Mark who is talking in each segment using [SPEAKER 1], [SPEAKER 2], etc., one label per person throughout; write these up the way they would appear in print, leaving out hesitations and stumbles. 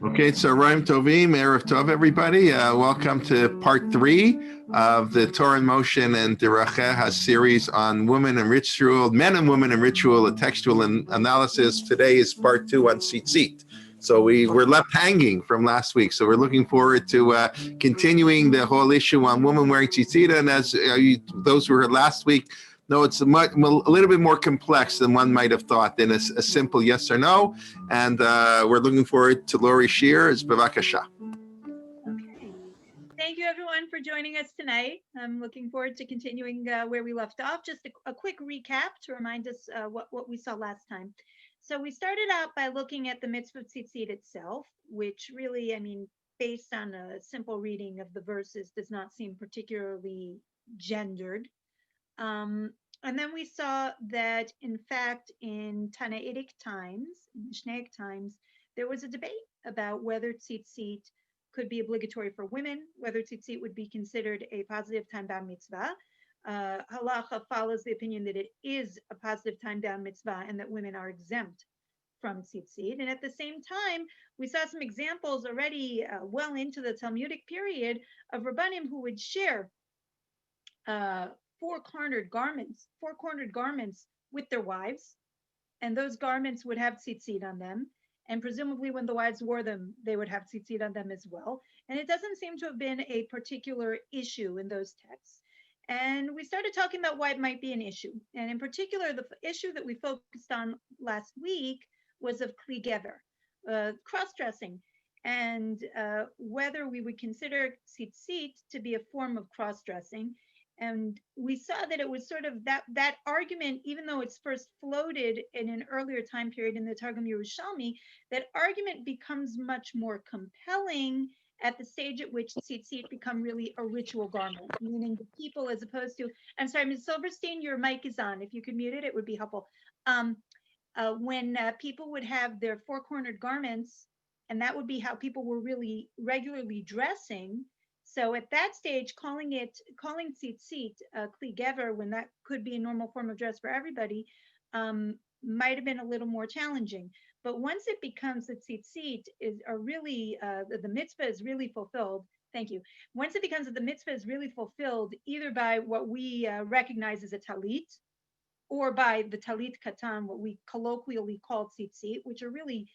[SPEAKER 1] Okay, so Raim Tovim, Erev Tov, everybody. Welcome to part 3 of the Torah in Motion and Deracheha series on women and ritual, men and women and ritual, a textual analysis. Today is part 2 on Tzitzit. So we were left hanging from last week. So we're looking forward to continuing the whole issue on women wearing tzitzit. And as those who were last week, no, it's a little bit more complex than one might have thought than a simple yes or no. And we're looking forward to Laurie Shear. It's Bavakasha.
[SPEAKER 2] Okay. Thank you, everyone, for joining us tonight. I'm looking forward to continuing where we left off. Just a quick recap to remind us what we saw last time. So we started out by looking at the mitzvah of tzitzit itself, which really, based on a simple reading of the verses, does not seem particularly gendered. And then we saw that, in fact, in Tanaitic times, Mishnaic times, there was a debate about whether tzitzit could be obligatory for women, whether tzitzit would be considered a positive time-bound mitzvah. Halacha follows the opinion that it is a positive time-bound mitzvah and that women are exempt from tzitzit. And at the same time, we saw some examples already well into the Talmudic period of Rabbanim who would share four-cornered garments with their wives, and those garments would have tzitzit on them. And presumably when the wives wore them, they would have tzitzit on them as well. And it doesn't seem to have been a particular issue in those texts. And we started talking about why it might be an issue. And in particular, the issue that we focused on last week was of kli gever, cross-dressing, and whether we would consider tzitzit to be a form of cross-dressing. And we saw that it was sort of that argument, even though it's first floated in an earlier time period in the Targum Yerushalmi, that argument becomes much more compelling at the stage at which tzitzit become really a ritual garment, meaning the people, as opposed to, I'm sorry, Ms. Silverstein, your mic is on. If you could mute it, it would be helpful. When people would have their four-cornered garments, and that would be how people were really regularly dressing. So at that stage, calling tzitzit kli gever, when that could be a normal form of dress for everybody, might have been a little more challenging. But once it becomes that tzitzit is really, the mitzvah is really fulfilled. Thank you. Once it becomes that the mitzvah is really fulfilled, either by what we recognize as a talit, or by the talit katan, what we colloquially call tzitzit, which are really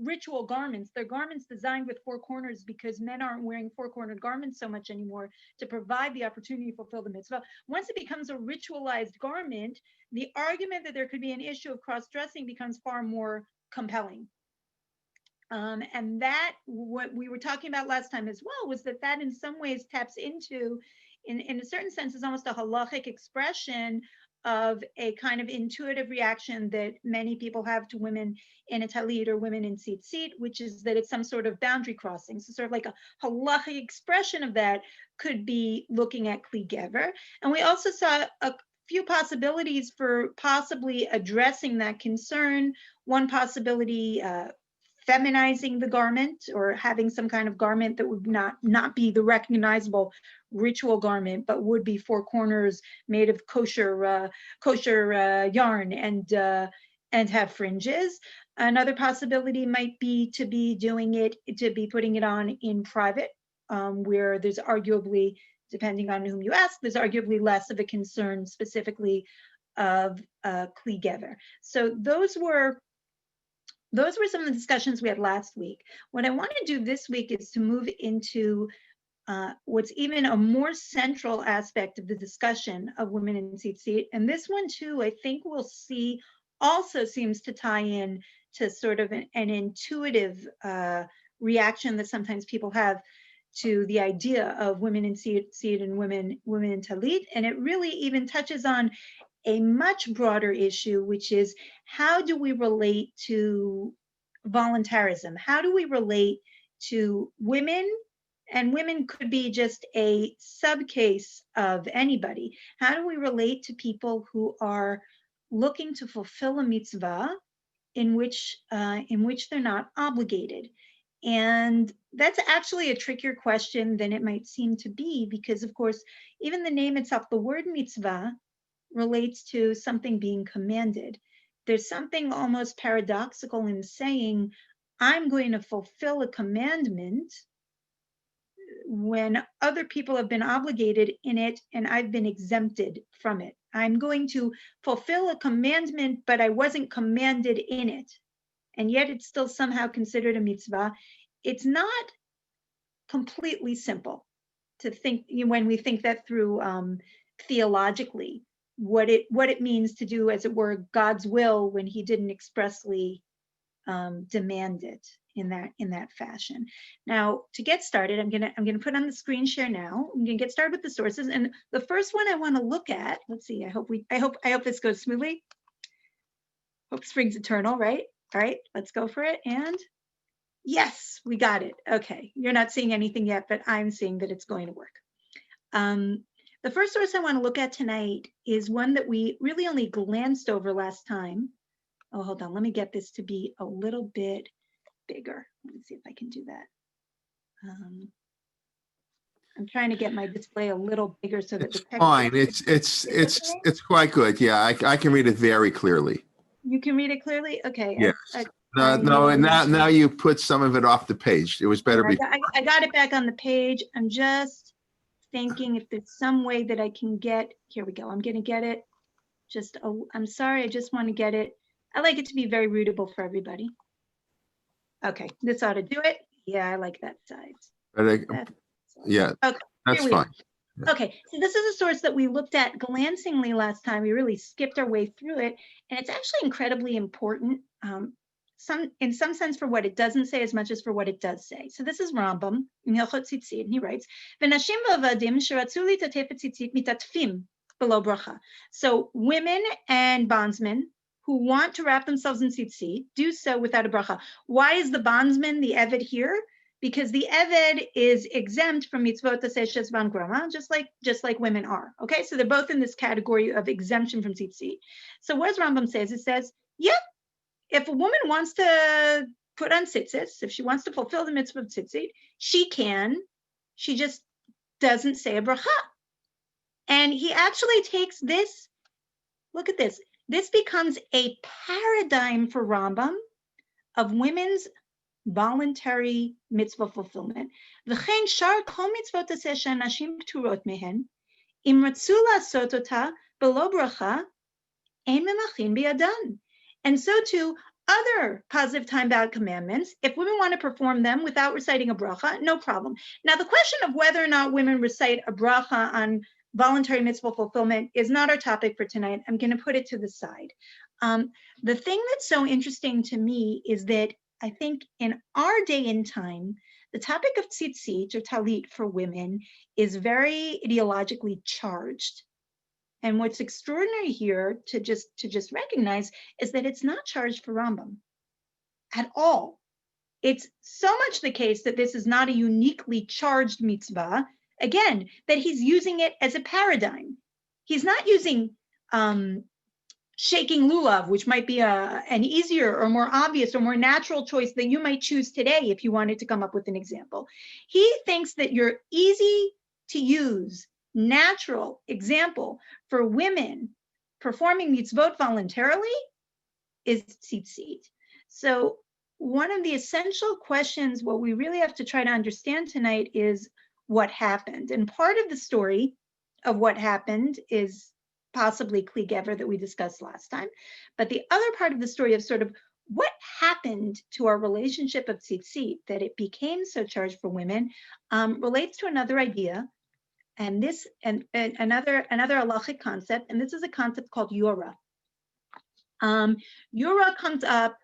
[SPEAKER 2] ritual garments. They're garments designed with four corners because men aren't wearing four-cornered garments so much anymore to provide the opportunity to fulfill the mitzvah. Once it becomes a ritualized garment, the argument that there could be an issue of cross-dressing becomes far more compelling. And that, what we were talking about last time as well, was that in some ways taps into, in a certain sense, is almost a halachic expression of a kind of intuitive reaction that many people have to women in a talit or women in tzitzit, which is that it's some sort of boundary crossing. So sort of like a halachic expression of that could be looking at kli gever. And we also saw a few possibilities for possibly addressing that concern. One possibility, feminizing the garment, or having some kind of garment that would not be the recognizable ritual garment, but would be four corners made of kosher yarn and have fringes. Another possibility might be to be putting it on in private, where there's arguably, depending on whom you ask, there's arguably less of a concern specifically of kli gever. So those were some of the discussions we had last week. What I want to do this week is to move into what's even a more central aspect of the discussion of women in tzitzit. And this one too, I think we'll see, also seems to tie in to sort of an intuitive reaction that sometimes people have to the idea of women in tzitzit and women in talit. And it really even touches on a much broader issue, which is, how do we relate to voluntarism? How do we relate to women? And women could be just a subcase of anybody. How do we relate to people who are looking to fulfill a mitzvah in which they're not obligated? And that's actually a trickier question than it might seem to be, because of course, even the name itself, the word mitzvah, relates to something being commanded. There's something almost paradoxical in saying, I'm going to fulfill a commandment when other people have been obligated in it and I've been exempted from it. I'm going to fulfill a commandment, but I wasn't commanded in it. And yet it's still somehow considered a mitzvah. It's not completely simple to think when we think that through theologically, what it means to do, as it were, God's will when he didn't expressly demand it in that fashion. Now, to get started, I'm gonna put on the screen share now. I'm gonna get started with the sources, and the first one I want to look at. Let's see. I hope this goes smoothly. Hope spring's eternal, right? All right, let's go for it. And yes, we got it. Okay, you're not seeing anything yet, but I'm seeing that it's going to work. The first source I want to look at tonight is one that we really only glanced over last time. Oh, hold on. Let me get this to be a little bit bigger. Let me see if I can do that. I'm trying to get my display a little bigger so that
[SPEAKER 1] It's
[SPEAKER 2] the text.
[SPEAKER 1] fine. It's quite good. Yeah, I can read it very clearly.
[SPEAKER 2] You can read it clearly? Okay.
[SPEAKER 1] Yes. No, now you put some of it off the page. It was better before.
[SPEAKER 2] I got it back on the page. I'm just thinking if there's some way that I can get, here we go. I'm going to get it. I'm sorry. I just want to get it. I like it to be very readable for everybody. Okay, this ought to do it. Yeah, I like that size.
[SPEAKER 1] Yeah, okay, that's fine.
[SPEAKER 2] Yeah. Okay, so this is a source that we looked at glancingly last time. We really skipped our way through it, and it's actually incredibly important, in some sense for what it doesn't say as much as for what it does say. So this is Rambam in Hilchot Tzitzit, and he writes, "V'nashim v'avadim sheratzu litatef tzitzit mitatfim below bracha." So women and bondsmen who want to wrap themselves in tzitzit do so without a bracha. Why is the bondsman the eved here? Because the eved is exempt from mitzvot aseshes van grama, just like women are. Okay, so they're both in this category of exemption from tzitzit. So what does Rambam says? It says, yeah, if a woman wants to put on tzitzit, if she wants to fulfill the mitzvah of tzitzit, she can. She just doesn't say a bracha. And he actually takes this. Look at this. This becomes a paradigm for Rambam of women's voluntary mitzvah fulfillment. V'chein shar kol mitzvot aseh shenashim pturot mehen, im ratzu la'asot ota belo bracha, ein memachin biyadan. And so too, other positive time-bound commandments, if women want to perform them without reciting a bracha, no problem. Now, the question of whether or not women recite a bracha on voluntary mitzvah fulfillment is not our topic for tonight. I'm going to put it to the side. The thing that's so interesting to me is that I think in our day and time, the topic of tzitzit or talit for women is very ideologically charged. And what's extraordinary here to just recognize is that it's not charged for Rambam at all. It's so much the case that this is not a uniquely charged mitzvah, again, that he's using it as a paradigm. He's not using shaking lulav, which might be an easier or more obvious or more natural choice that you might choose today if you wanted to come up with an example. He thinks that your easy to use, natural example for women performing mitzvot voluntarily is tzitzit. So one of the essential questions, what we really have to try to understand tonight is what happened. And part of the story of what happened is possibly Kli Gever that we discussed last time. But the other part of the story of sort of what happened to our relationship of tzitzit, that it became so charged for women, relates to another idea. And this and another halachic concept, and this is a concept called yura. Yura comes up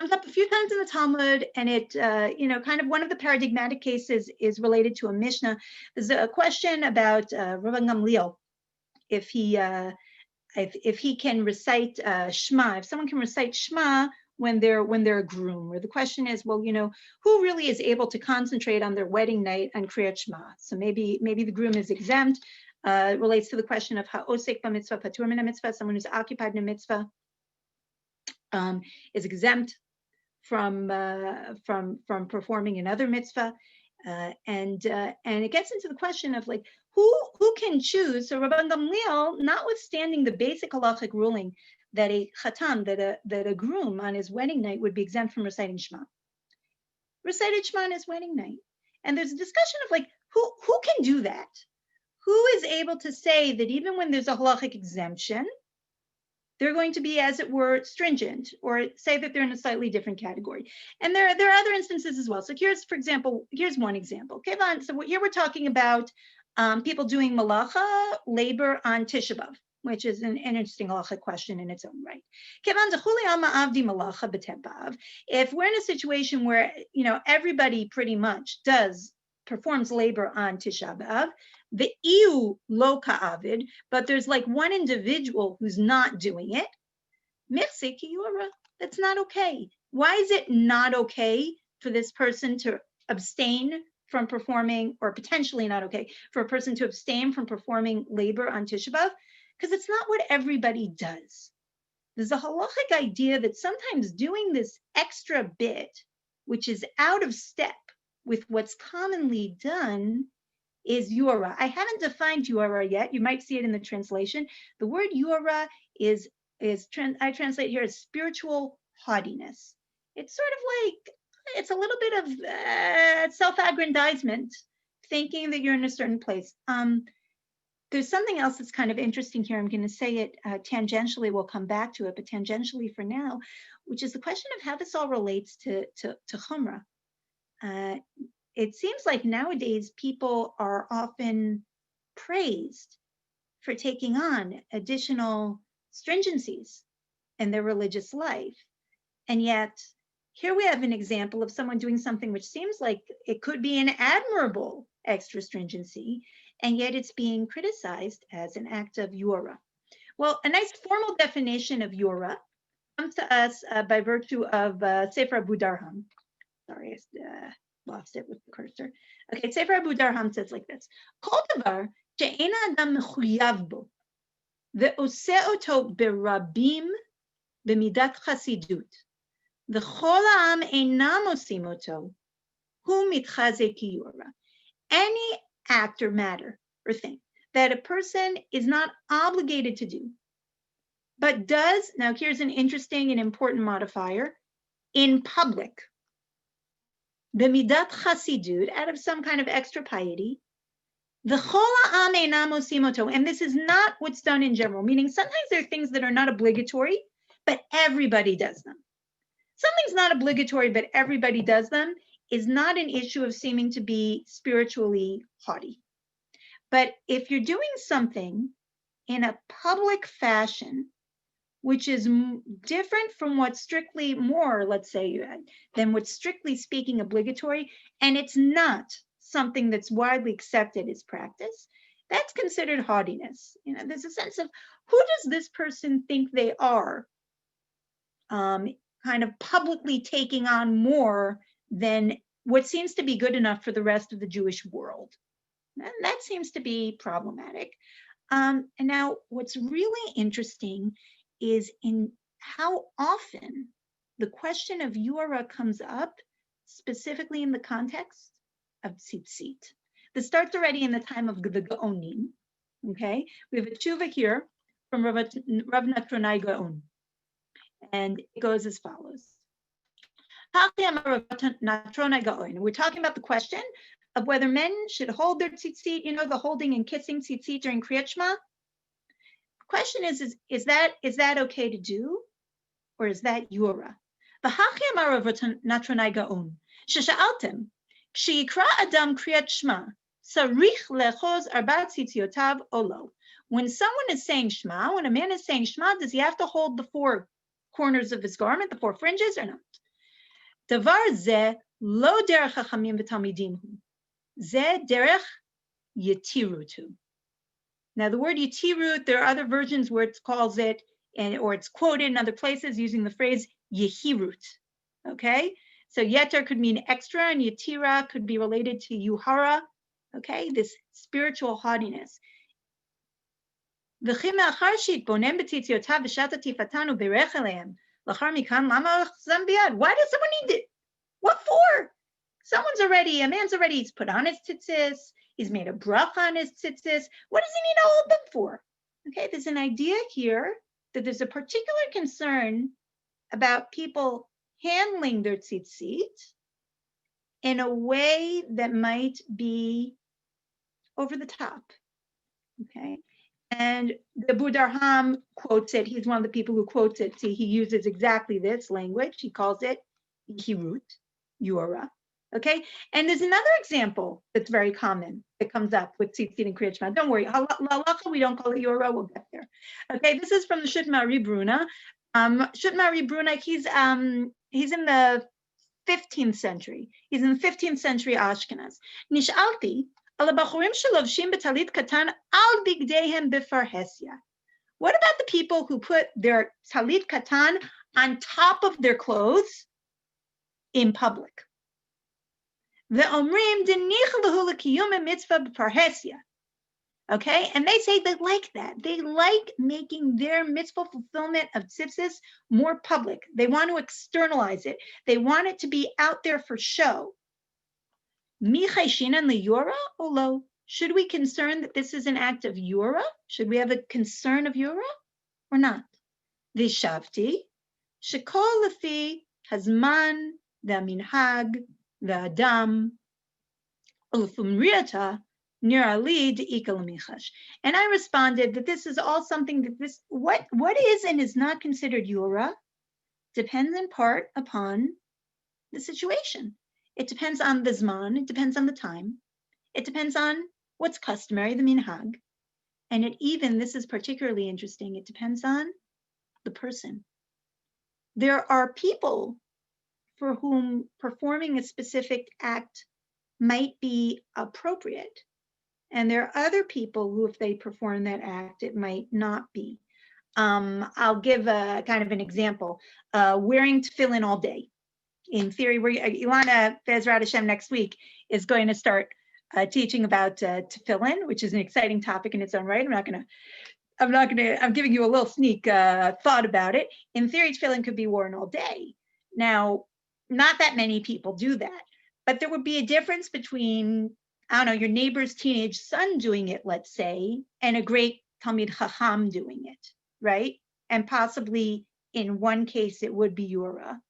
[SPEAKER 2] a few times in the Talmud, and it, kind of one of the paradigmatic cases is related to a Mishnah. There's a question about Rabban Gamliel, if he can recite Shema, if someone can recite Shema when they're a groom, or the question is, well, who really is able to concentrate on their wedding night on Kriyat Shema? So maybe the groom is exempt. Relates to the question of ha'osek b'mitzvah patur min mitzvah, someone who's occupied in a mitzvah is exempt from performing another mitzvah, and it gets into the question of like who can choose. So Rabban Gamliel, notwithstanding the basic halachic ruling that a chatan, that a groom on his wedding night would be exempt from reciting Shema, recited Shema on his wedding night. And there's a discussion of like, who can do that? Who is able to say that even when there's a halachic exemption, they're going to be, as it were, stringent, or say that they're in a slightly different category. And there are other instances as well. So here's, for example, here's one example. So here we're talking about people doing malacha, labor on Tisha B'Av, which is an interesting halachic question in its own right. If we're in a situation where, everybody pretty much performs labor on Tisha B'Av, the iu lo ka'avid, but there's like one individual who's not doing it, mirse kiyura, that's not okay. Why is it not okay for this person to abstain from performing, or potentially not okay for a person to abstain from performing labor on Tisha B'Av? Because it's not what everybody does. There's a halachic idea that sometimes doing this extra bit, which is out of step with what's commonly done, is yura. I haven't defined yura yet. You might see it in the translation. The word yura I translate here as spiritual haughtiness. It's sort of like, it's a little bit of self-aggrandizement, thinking that you're in a certain place. There's something else that's kind of interesting here. I'm going to say it tangentially. We'll come back to it, but tangentially for now, which is the question of how this all relates to chumrah. It seems like nowadays people are often praised for taking on additional stringencies in their religious life. And yet, here we have an example of someone doing something which seems like it could be an admirable extra stringency, and yet it's being criticized as an act of yura. Well, a nice formal definition of yura comes to us by virtue of Sefer Abu Darham. Sorry, I lost it with the cursor. Okay, Sefer Abu Darham says like this: Kol davar she'ena adam mechuyav bo, ve'oseh oto berabim b'midat chasidut, v'chol ha'am einam osim oto, hu mitchaze kiyura. Any act or matter or thing that a person is not obligated to do, but does, now here's an interesting and important modifier, in public, b'midat chasidut, out of some kind of extra piety, v'chol ha'am einam osim oto, and this is not what's done in general, meaning sometimes there are things that are not obligatory, but everybody does them. Something's not obligatory, but everybody does them, is not an issue of seeming to be spiritually haughty. But if you're doing something in a public fashion, which is different from what's strictly more, let's say, than what's strictly speaking obligatory, and it's not something that's widely accepted as practice, that's considered haughtiness. There's a sense of, who does this person think they are, kind of publicly taking on more than what seems to be good enough for the rest of the Jewish world. And that seems to be problematic. And now what's really interesting is in how often the question of yura comes up, specifically in the context of tzitzit. This starts already in the time of the Gaonim. Okay, we have a tshuva here from Rav Natronai Gaon, and it goes as follows. We're talking about the question of whether men should hold their tzitzit, the holding and kissing tzitzit during Kriyat Shema. The question is that okay to do, or is that yura? Shesha'altem, k'shiyikra adam Kriyat Shema, sarich lechoz arba tzitziotav olo. When someone is saying Shema, when a man is saying Shema, does he have to hold the four corners of his garment, the four fringes, or not? Davar zeh lo derech chachamim v'talmidim hu. Zeh derech yetirutu. Now, the word yetirut, there are other versions where it calls it, or it's quoted in other places using the phrase yehirut. Okay, so yeter could mean extra, and yetira could be related to yuhara. Okay, this spiritual haughtiness. Why does someone need it? What for? A man's already, he's put on his tzitzis, he's made a bracha on his tzitzis. What does he need to hold them for? Okay, there's an idea here that there's a particular concern about people handling their tzitzit in a way that might be over the top, okay? And the Budarham quotes it. He's one of the people who quotes it. See, he uses exactly this language. He calls it Hirut, Yura, okay? And there's another example that's very common that comes up with Tzitzit and Kriyat Shema. Don't worry, halacha, we don't call it Yura, we'll get there. Okay, this is from the Shut Mari Bruna. Shut Mari Bruna, he's in the 15th century. He's in the 15th century Ashkenaz. Nishalti, ala bachurim shelovshim betalit katan al bigdeihem befarhesia. What about the people who put their talit katan on top of their clothes in public? Ve'omrim denich lehu lekiyum mitzvah befarhesia. Okay, and they say they like that. They like making their mitzvah fulfillment of tzitzis more public. They want to externalize it. They want it to be out there for show. Michai shinan liyura olo? Should we concern that this is an act of yura? Should we have a concern of yura or not? Vishavti shekol lefi hazman v'aminhag v'adam ulfumriata. And I responded that this is all something that what is and is not considered yura depends in part upon the situation. It depends on the zman, it depends on the time, it depends on what's customary, the minhag, and this is particularly interesting, it depends on the person. There are people for whom performing a specific act might be appropriate. And there are other people who, if they perform that act, it might not be. I'll give a kind of an example. Wearing tefillin all day. In theory, Ilana Bezrat Hashem next week is going to start teaching about tefillin, which is an exciting topic in its own right. I'm giving you a little sneak thought about it. In theory, tefillin could be worn all day. Now, not that many people do that, but there would be a difference between, I don't know, your neighbor's teenage son doing it, let's say, and a great Talmid Chacham doing it, right? And possibly in one case, it would be Yura,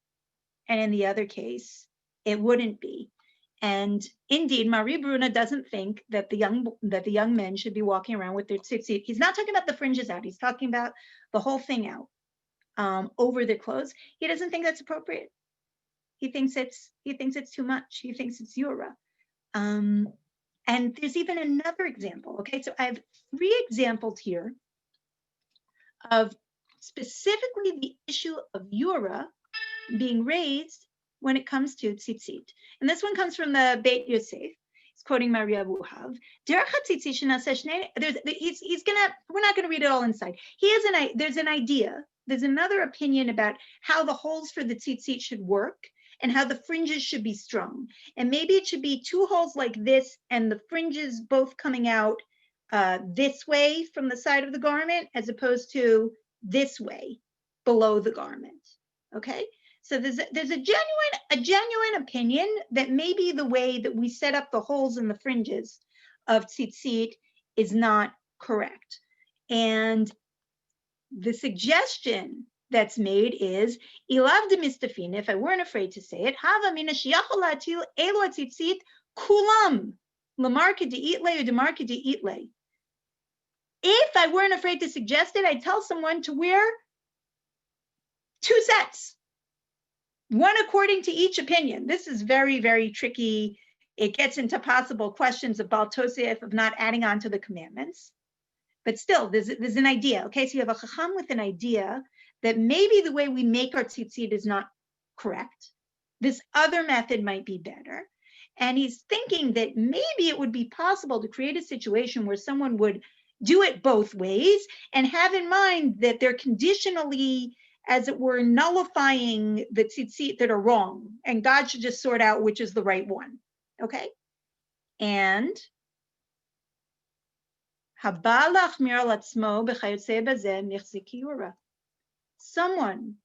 [SPEAKER 2] and in the other case, it wouldn't be. And indeed, Mari Bruna doesn't think that the young men should be walking around with their tzitzit. He's not talking about the fringes out. He's talking about the whole thing out over their clothes. He doesn't think that's appropriate. He thinks it's too much. He thinks it's Yura. And there's even another example. Okay, so I have 3 examples here of specifically the issue of Yura being raised when it comes to tzitzit. And this one comes from the Beit Yosef. He's quoting Maria Wuhav. We're not gonna read it all inside. There's an idea, there's another opinion about how the holes for the tzitzit should work and how the fringes should be strung. And maybe it should be 2 holes like this and the fringes both coming out this way from the side of the garment as opposed to this way below the garment, okay? So there's a genuine opinion that maybe the way that we set up the holes in the fringes of tzitzit is not correct. And the suggestion that's made is, ilav de mistafin, if I weren't afraid to say it, hava mina sheyachol latil elo tzitzit kulam lamarka deitle or demarka deitle. If I weren't afraid to suggest it, I'd tell someone to wear 2 sets, one according to each opinion. This is very, very tricky. It gets into possible questions of Baal Tosef, of not adding on to the commandments. But still, there's an idea. Okay, so you have a chacham with an idea that maybe the way we make our tzitzit is not correct. This other method might be better. And he's thinking that maybe it would be possible to create a situation where someone would do it both ways and have in mind that they're conditionally, as it were, nullifying the tzitzit that are wrong. And God should just sort out which is the right one. Okay? And someone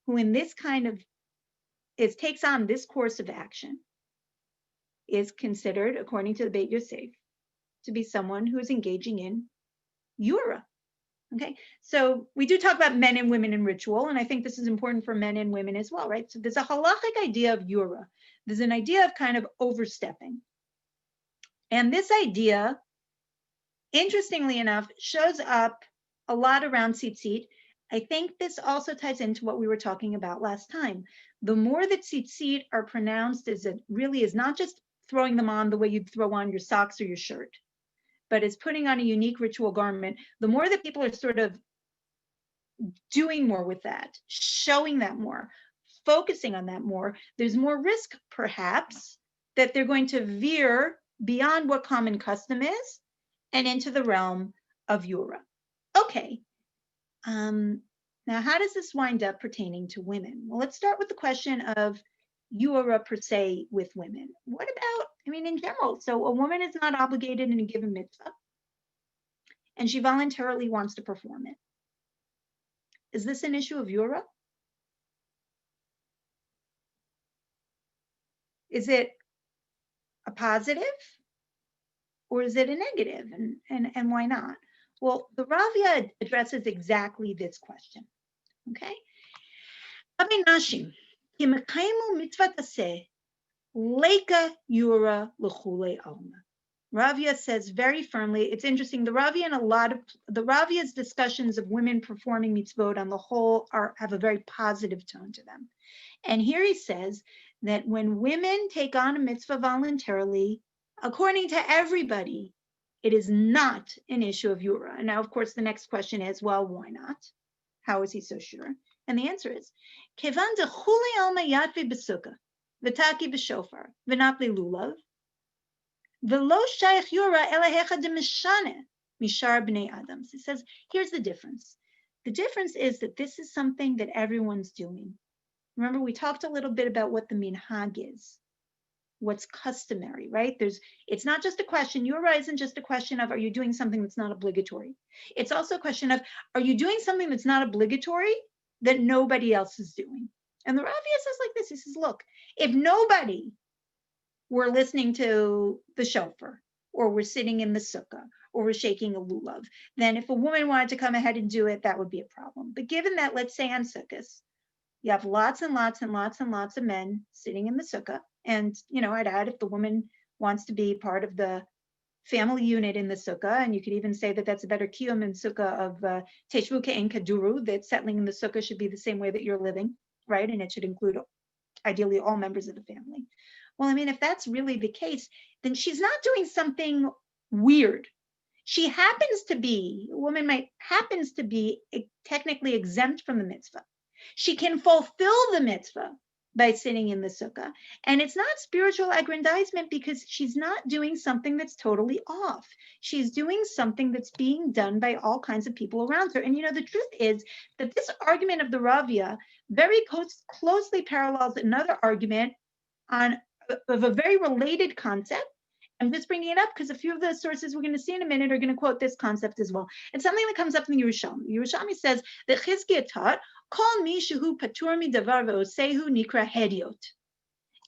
[SPEAKER 2] who in this kind of takes on this course of action is considered, according to the Beit Yosef, to be someone who is engaging in Yura. Okay, so we do talk about men and women in ritual, and I think this is important for men and women as well, right? So there's a halachic idea of yura. There's an idea of kind of overstepping. And this idea, interestingly enough, shows up a lot around tzitzit. I think this also ties into what we were talking about last time. The more that tzitzit are pronounced as it really is not just throwing them on the way you'd throw on your socks or your shirt, but it's putting on a unique ritual garment, the more that people are sort of doing more with that, showing that more, focusing on that more, there's more risk perhaps that they're going to veer beyond what common custom is and into the realm of Yura. Okay, now how does this wind up pertaining to women? Well, let's start with the question of Yura per se with women. What about, I mean, in general, so a woman is not obligated in a given mitzvah and she voluntarily wants to perform it. Is this an issue of Yura? Is it a positive or is it a negative? And why not? Well, the Ravia addresses exactly this question. Okay? Ravia says very firmly, it's interesting, the Ravia and a lot of the Ravia's discussions of women performing mitzvot on the whole have a very positive tone to them. And here he says that when women take on a mitzvah voluntarily, according to everybody, it is not an issue of Yura. And now, of course, the next question is, well, why not? How is he so sure? And the answer is, Kevan de chuli alma yatvi besukkah, v'taki b'shofar, v'napli lulav, v'lo shayach Yura elahecha de mishane, mishar b'nei Adams. It says, here's the difference. The difference is that this is something that everyone's doing. Remember, we talked a little bit about what the minhag is, what's customary, right? It's not just a question, Yura isn't just a question of, are you doing something that's not obligatory? It's also a question of, are you doing something that's not obligatory that nobody else is doing? And the Ravia says like this, he says, look, if nobody were listening to the shofar, or we're sitting in the sukkah, or we're shaking a lulav, then if a woman wanted to come ahead and do it, that would be a problem. But given that, let's say on sukkahs, you have lots and lots and lots and lots of men sitting in the sukkah. And, I'd add if the woman wants to be part of the family unit in the sukkah, and you could even say that that's a better kiyum in sukkah of teshvu ke'en kaduru, that settling in the sukkah should be the same way that you're living, right? And it should include ideally all members of the family. Well, I mean, if that's really the case, then she's not doing something weird. She happens to be, a woman happens to be technically exempt from the mitzvah. She can fulfill the mitzvah by sitting in the sukkah. And it's not spiritual aggrandizement because she's not doing something that's totally off. She's doing something that's being done by all kinds of people around her. And the truth is that this argument of the Ravia very closely parallels another argument of a very related concept. I'm just bringing it up because a few of the sources we're going to see in a minute are going to quote this concept as well. It's something that comes up in the Yerushalmi. Yerushalmi says that Chizkiah taught, Kol mi shehu patur midavar ve'osehu nikra hediot.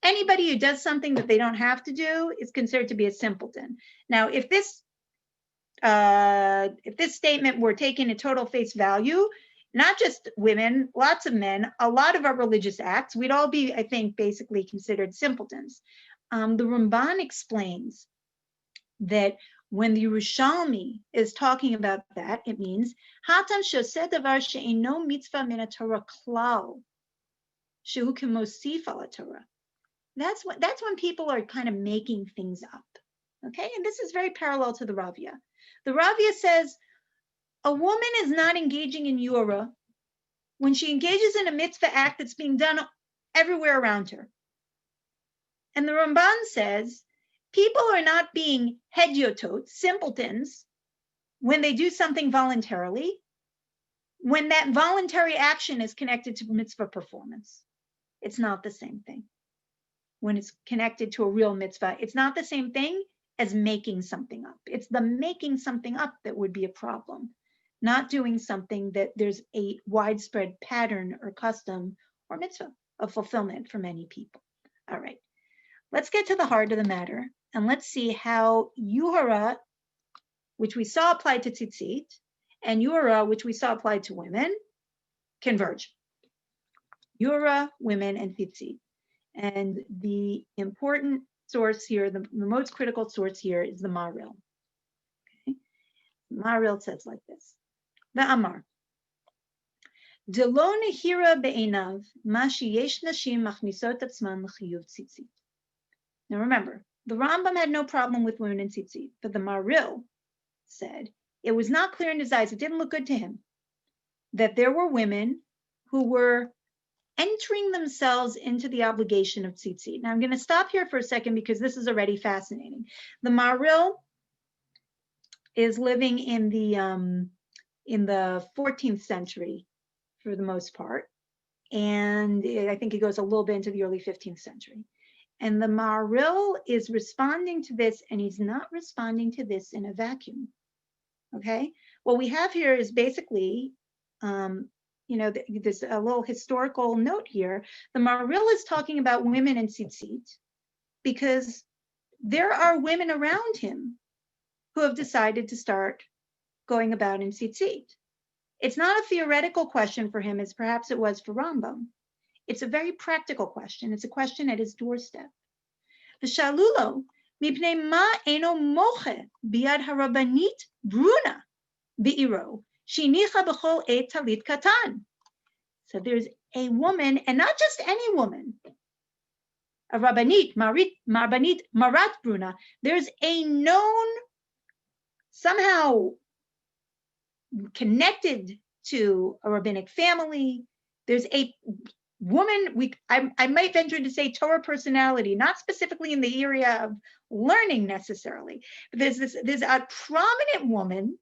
[SPEAKER 2] Anybody who does something that they don't have to do is considered to be a simpleton. Now, if this statement were taken at total face value, not just women, lots of men, a lot of our religious acts, we'd all be, I think, basically considered simpletons. The Ramban explains that when the Yerushalmi is talking about that, it means Hatan shoseh davar she'eino mitzvah min haTorah klal shehu k'mosif al haTorah. That's when people are kind of making things up. Okay, and this is very parallel to the Ravia. The Ravia says a woman is not engaging in Yura when she engages in a mitzvah act that's being done everywhere around her. And the Ramban says people are not being hedyotot, simpletons, when they do something voluntarily, when that voluntary action is connected to mitzvah performance. It's not the same thing. When it's connected to a real mitzvah, it's not the same thing as making something up. It's the making something up that would be a problem, not doing something that there's a widespread pattern or custom or mitzvah of fulfillment for many people. All right. Let's get to the heart of the matter, and let's see how Yuhara, which we saw applied to Tzitzit, and Yura, which we saw applied to women, converge. Yura, women, and Tzitzit. And the important source here, the most critical source here is the Maril. Okay? Maril says like this. The Amar. Delo nehira be'enav ma sheyesh nashim machnisot atzman l'chiyuv tzitzit. Now remember, the Rambam had no problem with women in tzitzit, but the Maril said it was not clear in his eyes, it didn't look good to him, that there were women who were entering themselves into the obligation of tzitzit. Now I'm going to stop here for a second because this is already fascinating. The Maril is living in the 14th century for the most part, and I think it goes a little bit into the early 15th century. And the Maril is responding to this, and he's not responding to this in a vacuum. Okay, what we have here is basically, there's a little historical note here. The Maril is talking about women in tzitzit because there are women around him who have decided to start going about in tzitzit. It's not a theoretical question for him as perhaps it was for Rambam. It's a very practical question. It's a question at his doorstep. V'shalulo mipnei ma eno moche biad harabanit bruna bi'iro shinicha b'chol et talit katan. So there's a woman, and not just any woman, a rabbanit, marat bruna. There's a known, somehow connected to a rabbinic family. There's a woman, I might venture to say Torah personality, not specifically in the area of learning necessarily, but there's a prominent woman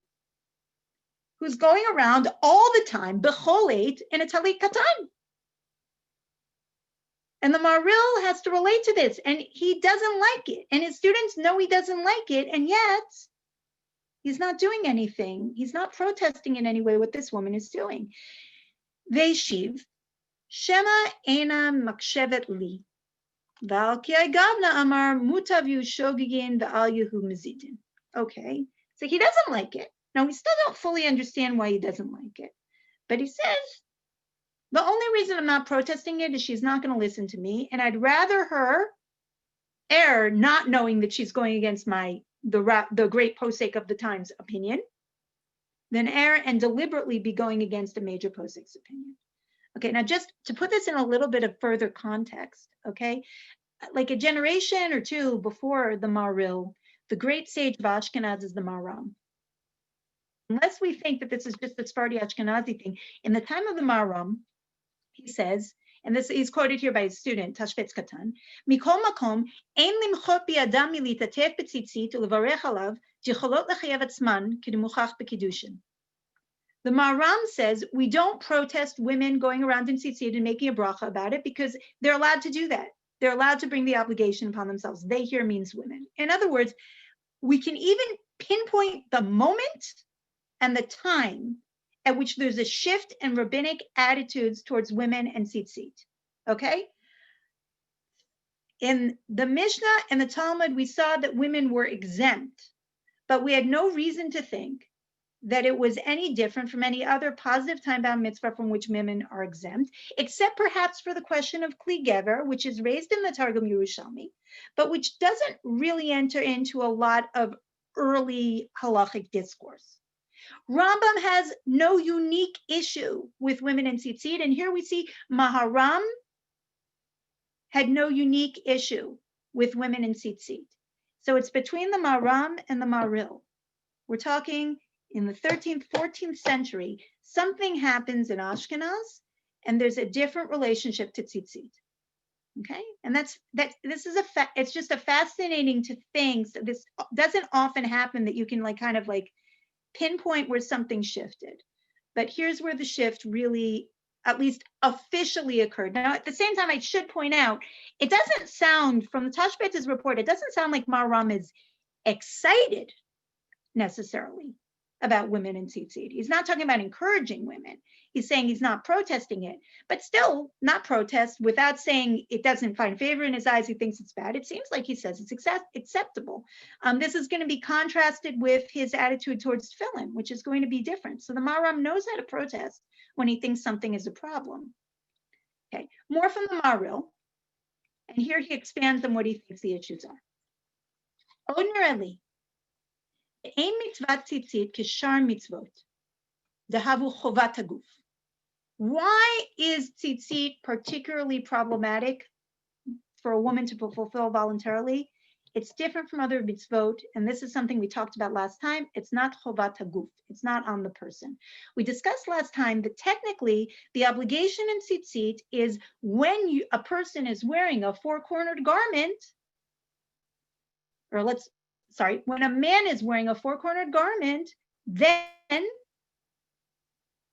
[SPEAKER 2] who's going around all the time, becholet in a talit katan. And the Maril has to relate to this, and he doesn't like it. And his students know he doesn't like it, and yet he's not doing anything. He's not protesting in any way what this woman is doing. Veshiv, Shema ena makshevet li. Val ki gavna amar mutav shogigin v'al yehu mezidin. Okay, so he doesn't like it. Now, we still don't fully understand why he doesn't like it. But he says, the only reason I'm not protesting it is she's not going to listen to me. And I'd rather her err not knowing that she's going against the great posek of the times opinion than err and deliberately be going against a major posek's opinion. Okay, now just to put this in a little bit of further context, okay, like a generation or two before the Maril, the great sage of Ashkenaz is the Maram. Unless we think that this is just a Sephardi Ashkenazi thing, in the time of the Maram, he says, and this is quoted here by his student, Tashbetz Katan, Mikol makom, ein limchot bi'adam militatef b'tzitzit ulevarech alav, jicholot lechayev atzman k'dimuchach b'kiddushin. The Maram says, we don't protest women going around in tzitzit and making a bracha about it because they're allowed to do that. They're allowed to bring the obligation upon themselves. They here means women. In other words, we can even pinpoint the moment and the time at which there's a shift in rabbinic attitudes towards women and tzitzit, okay? In the Mishnah and the Talmud, we saw that women were exempt, but we had no reason to think that it was any different from any other positive time-bound mitzvah from which women are exempt, except perhaps for the question of Kli Gever, which is raised in the Targum Yerushalmi, but which doesn't really enter into a lot of early halachic discourse. Rambam has no unique issue with women in tzitzit, and here we see Maharam had no unique issue with women in tzitzit. So it's between the Maharam and the Maril. We're talking in the 13th, 14th century, something happens in Ashkenaz, and there's a different relationship to tzitzit. Okay, and this is it's just a fascinating to things. This doesn't often happen that you can kind of pinpoint where something shifted, but here's where the shift really, at least officially, occurred. Now, at the same time, I should point out, it doesn't sound, from the Tashbetz's report, it doesn't sound like Maharam is excited necessarily about women in tzitzit. He's not talking about encouraging women. He's saying he's not protesting it, but still not protest without saying it doesn't find favor in his eyes. He thinks it's bad. It seems like he says it's acceptable. This is going to be contrasted with his attitude towards tefillin, which is going to be different. So the Maharam knows how to protest when he thinks something is a problem. Okay, more from the Maharil. And here he expands on what he thinks the issues are. Ordinarily, ein mitzvat tzitzit kishar mitzvot. Dahavu chovat haguf. Why is tzitzit particularly problematic for a woman to fulfill voluntarily? It's different from other mitzvot, and this is something we talked about last time. It's not chovat haguf. It's not on the person. We discussed last time that technically the obligation in tzitzit is when a person is wearing a four-cornered garment, when a man is wearing a four-cornered garment, then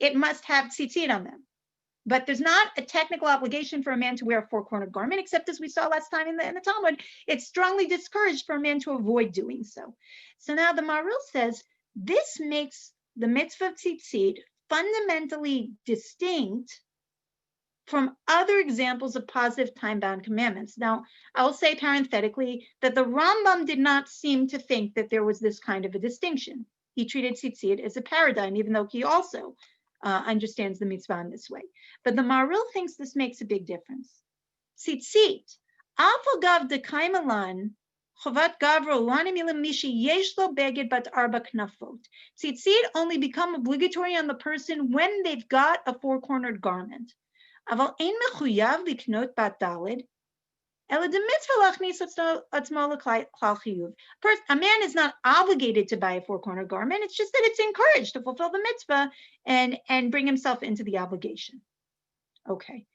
[SPEAKER 2] it must have tzitzit on them. But there's not a technical obligation for a man to wear a four-cornered garment, except as we saw last time in the Talmud, it's strongly discouraged for a man to avoid doing so. So now the Maharil says, this makes the mitzvah of tzitzit fundamentally distinct from other examples of positive time-bound commandments. Now, I will say parenthetically that the Rambam did not seem to think that there was this kind of a distinction. He treated tzitzit as a paradigm, even though he also understands the mitzvah in this way. But the Maharil thinks this makes a big difference. Tzitzit, afagav dekaimalan, chovat gavro lanimilim mishi yeshlo beged bat arba knafot. Tzitzit only become obligatory on the person when they've got a four-cornered garment. Aval ein mechuyav liknot bat dalid. A man is not obligated to buy a four-cornered garment. It's just that it's encouraged to fulfill the mitzvah and bring himself into the obligation. Okay.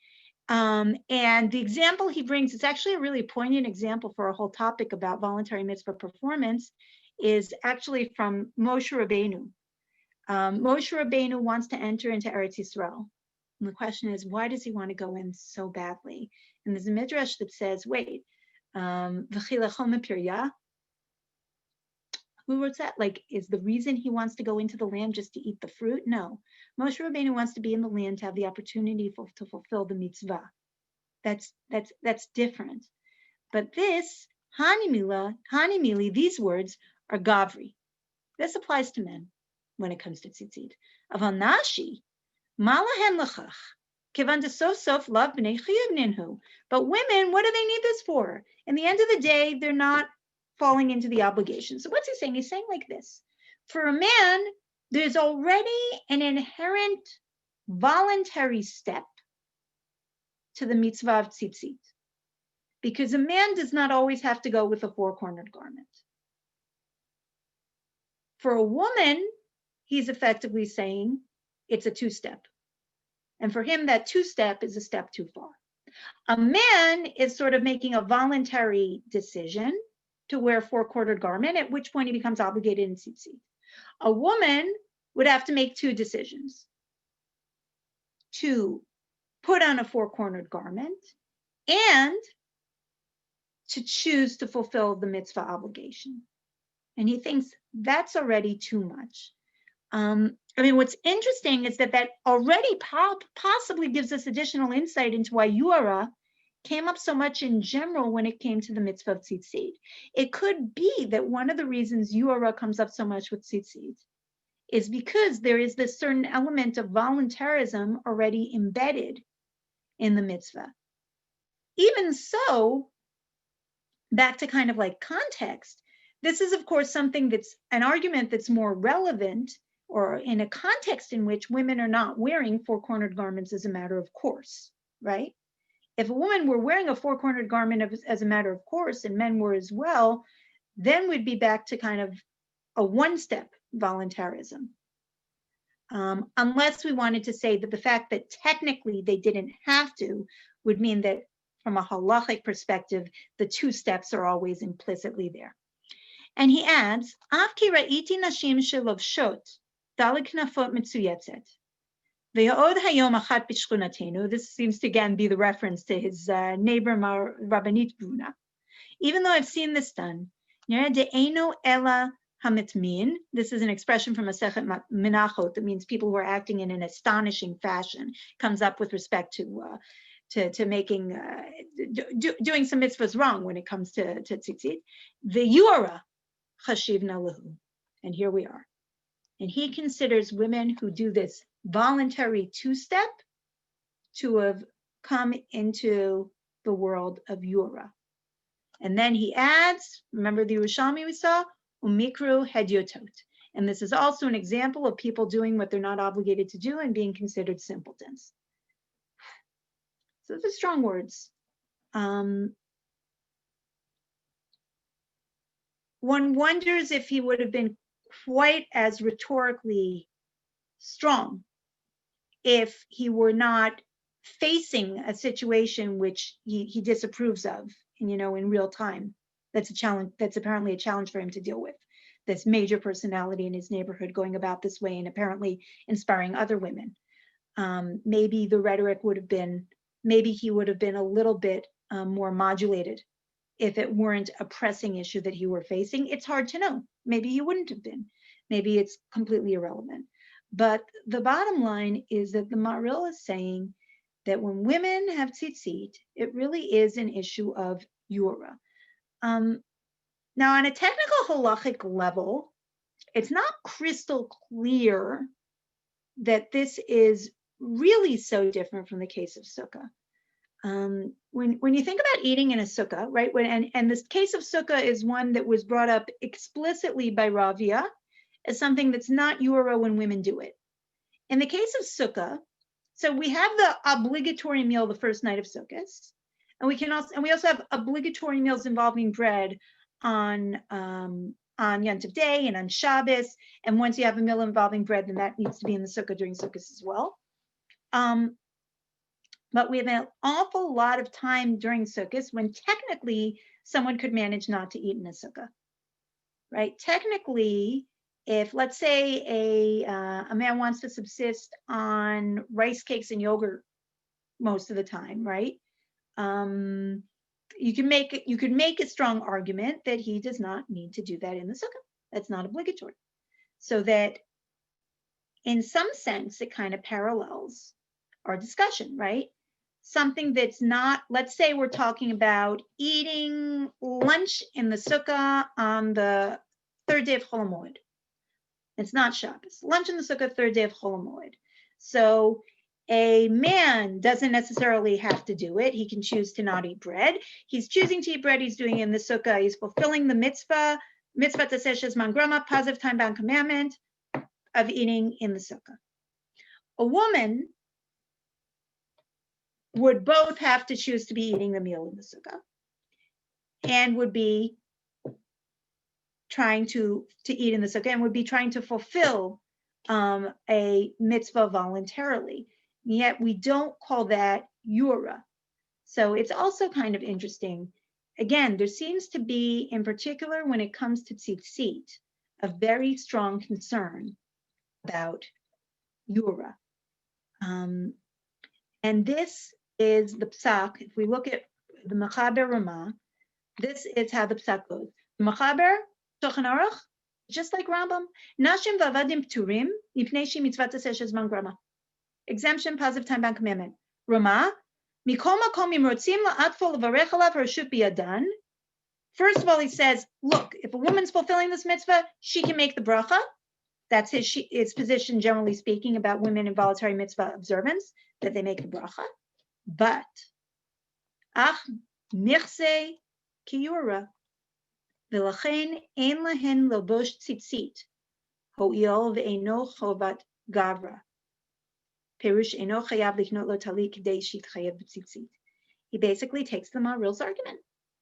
[SPEAKER 2] And the example he brings is actually a really poignant example for a whole topic about voluntary mitzvah performance, is actually from Moshe Rabbeinu. Moshe Rabbeinu wants to enter into Eretz Yisrael. And the question is, why does he want to go in so badly? And there's a midrash that says, wait, who wrote that? Like, is the reason he wants to go into the land just to eat the fruit? No. Moshe Rabbeinu wants to be in the land to have the opportunity to fulfill the mitzvah. That's different. But this, hanimili, these words are gavri. This applies to men when it comes to tzitzit. Aval nashi, malahem lachach. But women, what do they need this for? In the end of the day, they're not falling into the obligation. So what's he saying? He's saying like this. For a man, there's already an inherent voluntary step to the mitzvah of tzitzit, because a man does not always have to go with a four-cornered garment. For a woman, he's effectively saying it's a two-step. And for him, that two-step is a step too far. A man is sort of making a voluntary decision to wear a four-cornered garment, at which point he becomes obligated in tzitzit. A woman would have to make two decisions: to put on a four-cornered garment and to choose to fulfill the mitzvah obligation. And he thinks that's already too much. What's interesting is that already possibly gives us additional insight into why Yuara came up so much in general when it came to the mitzvah of tzitzit. It could be that one of the reasons Yuara comes up so much with tzitzit is because there is this certain element of voluntarism already embedded in the mitzvah. Even so, back to kind of like context, this is of course something that's an argument that's more relevant, or in a context in which women are not wearing four-cornered garments as a matter of course, right? If a woman were wearing a four-cornered garment as a matter of course, and men were as well, then we'd be back to kind of a one-step voluntarism. Unless we wanted to say that the fact that technically they didn't have to would mean that from a halachic perspective, the two steps are always implicitly there. And he adds, Af ki ra'iti nashim shelovshot dalet knafot mitzuyetzet. Ve'od hayom achat b'shchunatenu. This seems to again be the reference to his neighbor Rabbanit Bruna. Even though I've seen this done, nera de'eno ela hamitmin. This is an expression from Masechet Menachot that means people who are acting in an astonishing fashion. Comes up with respect to making doing some mitzvahs wrong when it comes to tzitzit. The yura chashivna lahu, and here we are. And he considers women who do this voluntary two-step to have come into the world of yura. And then he adds, remember the Yerushalmi we saw, umikru hedyotot. And this is also an example of people doing what they're not obligated to do and being considered simpletons. So those are strong words. One wonders if he would have been quite as rhetorically strong if he were not facing a situation which he disapproves of, and in real time. That's a challenge. That's apparently a challenge for him to deal with. This major personality in his neighborhood going about this way and apparently inspiring other women. Maybe the rhetoric would have been, maybe he would have been a little bit more modulated if it weren't a pressing issue that he were facing. It's hard to know. Maybe he wouldn't have been. Maybe it's completely irrelevant. But the bottom line is that the Maharil is saying that when women have tzitzit, it really is an issue of yura. Now, on a technical halachic level, it's not crystal clear that this is really so different from the case of sukkah. When you think about eating in a sukkah, right? And this case of sukkah is one that was brought up explicitly by Ravia as something that's not yura when women do it. In the case of sukkah, so we have the obligatory meal the first night of Sukkot, and we also have obligatory meals involving bread on Yom Tov Day and on Shabbos. And once you have a meal involving bread, then that needs to be in the sukkah during Sukkot as well. But we have an awful lot of time during Sukkot when technically someone could manage not to eat in a sukkah, right? Technically, if let's say a man wants to subsist on rice cakes and yogurt most of the time, right? You could make a strong argument that he does not need to do that in the sukkah. That's not obligatory. So that in some sense, it kind of parallels our discussion, right? Something that's not, let's say we're talking about eating lunch in the sukkah on the third day of Chol HaMoed. It's not Shabbos. Lunch in the sukkah, third day of Chol HaMoed. So a man doesn't necessarily have to do it. He can choose to not eat bread. He's choosing to eat bread. He's doing it in the sukkah. He's fulfilling the mitzvah taseh shezman grama, positive time-bound commandment of eating in the sukkah. A woman would both have to choose to be eating the meal in the sukkah and would be trying to eat in the sukkah and would be trying to fulfill a mitzvah voluntarily. Yet we don't call that yura. So it's also kind of interesting. Again, there seems to be, in particular, when it comes to tzitzit, a very strong concern about yura. And this is the psak. If we look at the Mechaber Ramah, this is how the psak goes. The Mechaber, Shulchan Aruch, just like Rambam, Nashim v'avadim pturim, mipnei shi mitzvat taseh shezman grama. Exemption, positive time-bound commandment. Ramah, mikol makom im rotzim la'atfol levarech alav reshut biyadan. First of all, he says, look, if a woman's fulfilling this mitzvah, she can make the bracha. That's his position, generally speaking, about women in voluntary mitzvah observance, that they make the bracha. But, ach nichse kiyura, v'lachen ein lahen lobosh tzitzit, ho'il ve'eno chovat gavra. Perush eno chayav liknot lo talit k'dei shitchayev b'tzitzit. He basically takes the Maharil's argument,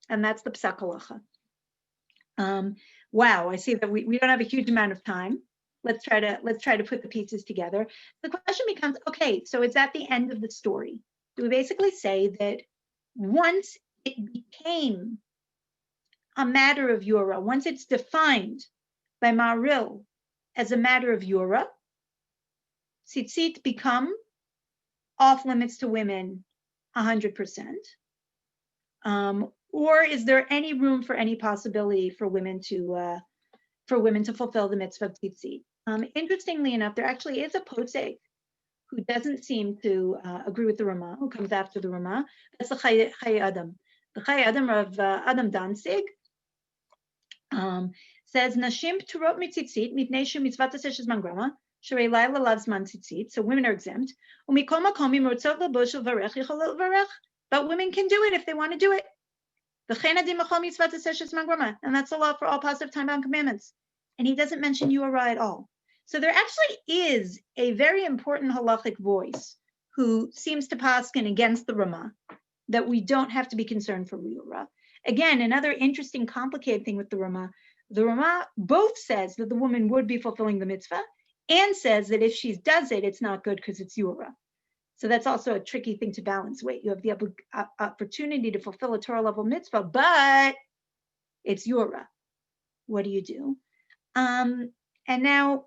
[SPEAKER 2] and that's the psak halacha. Wow, I see that we don't have a huge amount of time. Let's try to put the pieces together. The question becomes, okay, so it's at the end of the story. Do we basically say that once it became a matter of yura, once it's defined by Maharil as a matter of yura, tzitzit become off limits to women 100%? Or is there any room for any possibility for women to for women to fulfill the mitzvah of tzitzit. Interestingly enough, there actually is a posek who doesn't seem to agree with the Rama, who comes after the Rama. That's the Chai Adam. The Chai Adam of Adam Danzig says, Nashim turot mitzitzit, mitnei shu mitzvat aseh shezman grama, sherei laila lav zman tzitzit, so women are exempt. Umikol makom im rotzot labush levarech yichol levarech, but women can do it if they want to do it. V'chein adim machol mitzvat aseh shezman grama, and that's the law for all positive time-bound commandments. And he doesn't mention Yura at all. So there actually is a very important halachic voice who seems to paskin against the Rama, that we don't have to be concerned for Yura. Again, another interesting, complicated thing with the Rama both says that the woman would be fulfilling the mitzvah and says that if she does it, it's not good because it's Yura. So that's also a tricky thing to balance. Wait, you have the opportunity to fulfill a Torah level mitzvah, but it's Yura. What do you do? And now,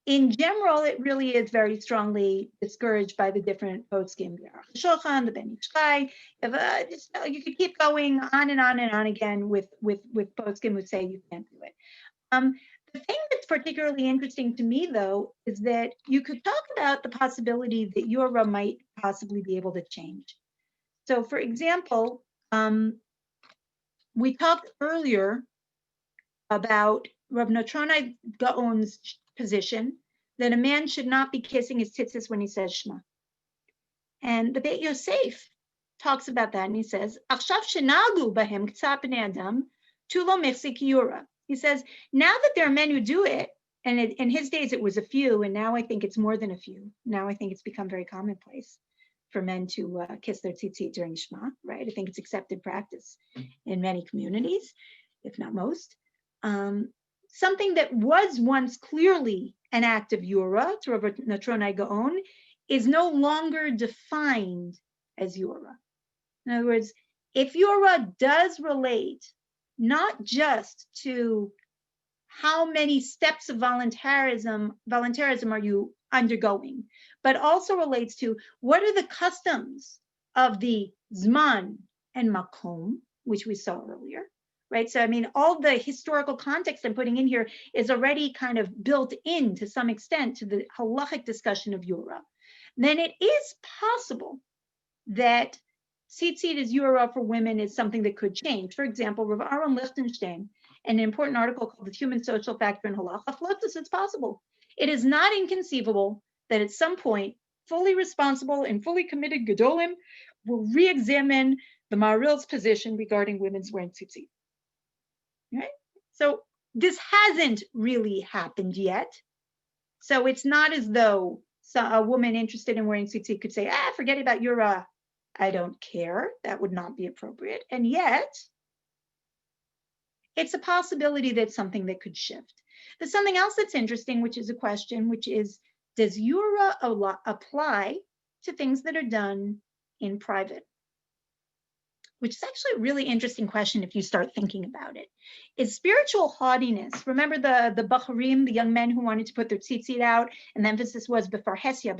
[SPEAKER 2] in general, it really is very strongly discouraged by the different poskim, the Shulchan, the Ben Ish Chai. You could keep going on and on and on again with poskim who say you can't do it. The thing that's particularly interesting to me, though, is that you could talk about the possibility that Yura might possibly be able to change. So, for example, we talked earlier about Rav Natronai Gaon's position that a man should not be kissing his tzitzis when he says Shema. And the Beit Yosef talks about that, and he says, "Achshav shenagu bahem k'tzat b'nei adam tu lo mechzi kiyura." He says, now that there are men who do it, and in his days it was a few, and now I think it's more than a few. Now I think it's become very commonplace for men to kiss their tzitzit during Shema, right? I think it's accepted practice in many communities, if not most. Something that was once clearly an act of Yura, to Rav Natronai Gaon, is no longer defined as Yura. In other words, if Yura does relate not just to how many steps of voluntarism are you undergoing, but also relates to what are the customs of the Zman and Makom, which we saw earlier. Right, so I mean, all the historical context I'm putting in here is already kind of built in to some extent to the halachic discussion of Yura. Then it is possible that tzitzit as Yura for women is something that could change. For example, Rav Aaron Lichtenstein, in an important article called "The Human Social Factor in Halacha," floats it's possible. It is not inconceivable that at some point, fully responsible and fully committed Gedolim will re-examine the Maharil's position regarding women's wearing tzitzit. Right? So this hasn't really happened yet. So it's not as though a woman interested in wearing tzitzit could say, forget about Yura, I don't care. That would not be appropriate. And yet, it's a possibility that something that could shift. There's something else that's interesting, which is a question, which is, does Yura apply to things that are done in private? Which is actually a really interesting question if you start thinking about it. Is spiritual haughtiness, remember the Bacharim, the young men who wanted to put their tzitzit out, and the emphasis was before Hesia,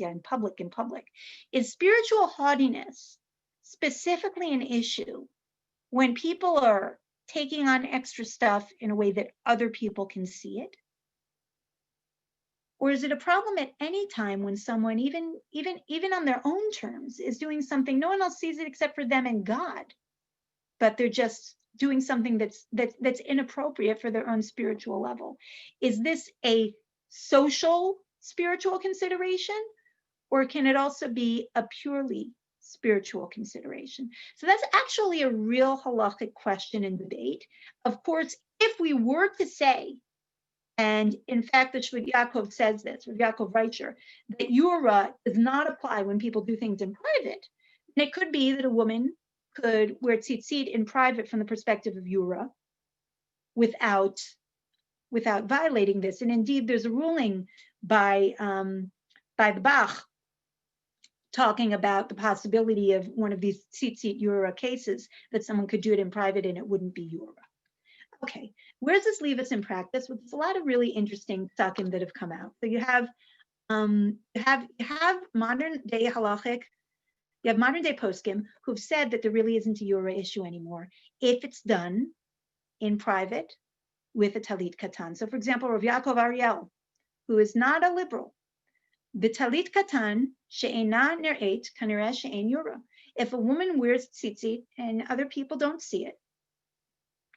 [SPEAKER 2] in public. Is spiritual haughtiness specifically an issue when people are taking on extra stuff in a way that other people can see it? Or is it a problem at any time when someone, even on their own terms, is doing something, no one else sees it except for them and God, but they're just doing something that's inappropriate for their own spiritual level? Is this a social spiritual consideration, or can it also be a purely spiritual consideration? So that's actually a real halachic question and debate. Of course, if we were to say, and in fact, the Shvud Yaakov says this, Rav Yaakov Reicher, that Yura does not apply when people do things in private. And it could be that a woman could wear tzitzit in private from the perspective of Yura without violating this. And indeed, there's a ruling by the Bach talking about the possibility of one of these tzitzit Yura cases, that someone could do it in private and it wouldn't be Yura. Okay, where does this leave us in practice? Well, there's a lot of really interesting psakim that have come out. So you have modern day halachic, you have modern day poskim who've said that there really isn't a Yura issue anymore if it's done in private with a talit katan. So for example, Rav Yaakov Ariel, who is not a liberal, the talit katan she'ena ner'et kanireh she'en yura. If a woman wears tzitzit and other people don't see it,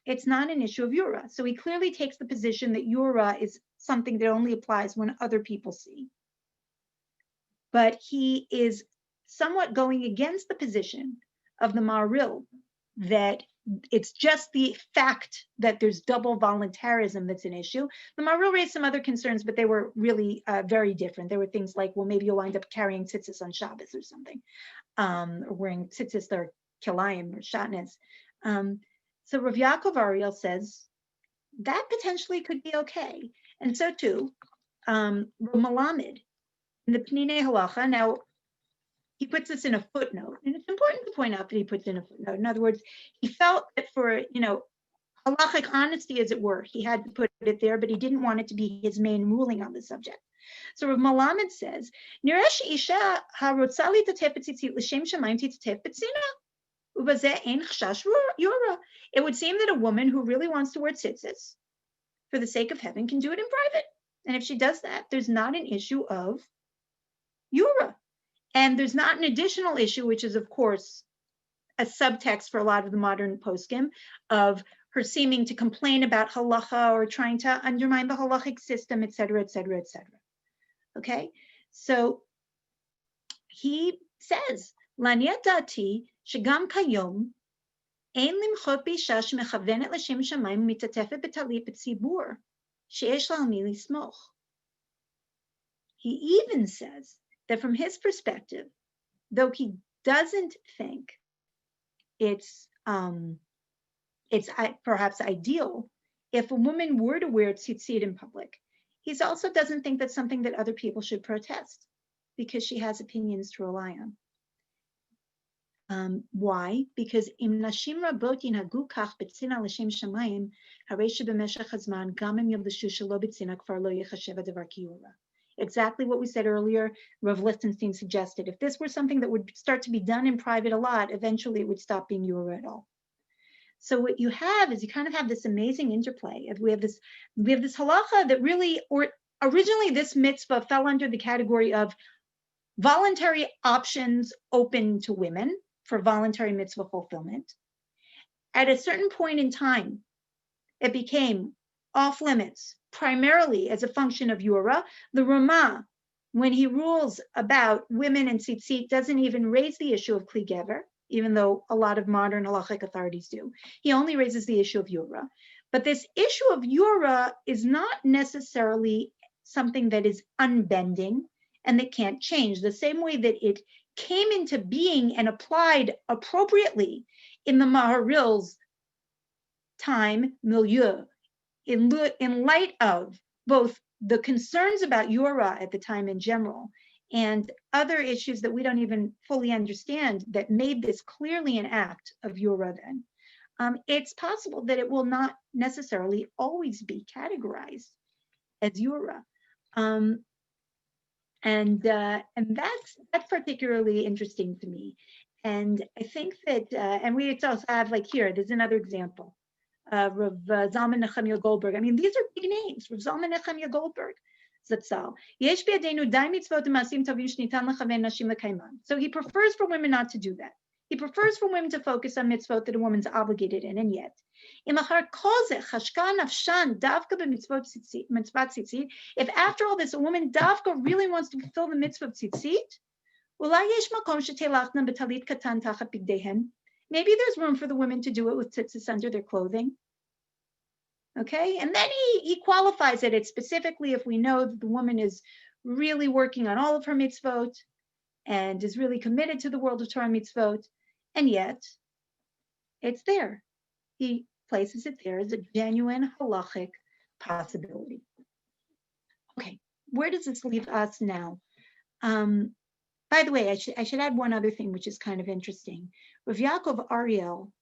[SPEAKER 2] it's not an issue of yura. So he clearly takes the position that yura is something that only applies when other people see. But he is somewhat going against the position of the Maharil that it's just the fact that there's double voluntarism that's an issue. The Maharil raised some other concerns, but they were really very different. There were things like, well, maybe you'll wind up carrying tzitzis on Shabbos or something, or wearing tzitzis that are kilayim or shatnez. So Rav Yaakov Ariel says that potentially could be okay. And so too, Rav Malamed, in the Pnine Halacha. Now, he puts this in a footnote, and it's important to point out that he puts in a footnote. In other words, he felt that for, halachic honesty, as it were, he had to put it there, but he didn't want it to be his main ruling on the subject. So Rav Malamed says, Niresh isha harotzali tatef b'tzitzit l'shem shamayim titatef b'tzina, ubazeh ein chashash yura. It would seem that a woman who really wants to wear tzitzis for the sake of heaven can do it in private. And if she does that, there's not an issue of yura. And there's not an additional issue, which is, of course, a subtext for a lot of the modern poskim, of her seeming to complain about halacha or trying to undermine the halachic system, et cetera, et cetera, et cetera. Okay? So he says, Laniat dati shegam kayom ein limchot b'isha shemechavenet l'shem shamayim mitatefet b'talit b'tzibur she'esh la al mi lismoch. He even says that from his perspective, though he doesn't think it's perhaps ideal if a woman were to wear tzitzit in public, he also doesn't think that's something that other people should protest because she has opinions to rely on. Why? Because im nashim rabot yinhagu kach betzina l'shem shamayim, harei shebemeshach hazman gam im yilbeshu shelo betzina kfar lo yechashev hadavar kiyura. Exactly what we said earlier, Rav Lichtenstein suggested. If this were something that would start to be done in private a lot, eventually it would stop being yura at all. So what you have is you kind of have this amazing interplay. We have this halacha that really, or originally this mitzvah fell under the category of voluntary options open to women for voluntary mitzvah fulfillment. At a certain point in time, it became off limits, primarily as a function of Yura. The Ramah, when he rules about women and tzitzit, doesn't even raise the issue of Kli Gever, even though a lot of modern halachic authorities do. He only raises the issue of Yura. But this issue of Yura is not necessarily something that is unbending and that can't change. The same way that it came into being and applied appropriately in the Maharil's time, milieu, in light of both the concerns about Yura at the time in general and other issues that we don't even fully understand that made this clearly an act of Yura then, it's possible that it will not necessarily always be categorized as Yura. And that's particularly interesting to me. And I think that, and we also have like here, there's another example. Rav Zalman Nechemia Goldberg. I mean, these are big names. Rav Zalman Nechemia Goldberg, Zatzal. So he prefers for women not to do that. He prefers for women to focus on mitzvot that a woman's obligated in, and yet, if after all this, a woman davka really wants to fulfill the mitzvah of tzitzit, maybe there's room for the women to do it with tzitzis under their clothing. Okay, and then he qualifies it. It's specifically if we know that the woman is really working on all of her mitzvot and is really committed to the world of Torah mitzvot, and yet it's there. He places it there as a genuine halachic possibility. Okay, where does this leave us now? By the way, I should add one other thing, which is kind of interesting. Rav Yaakov Ariel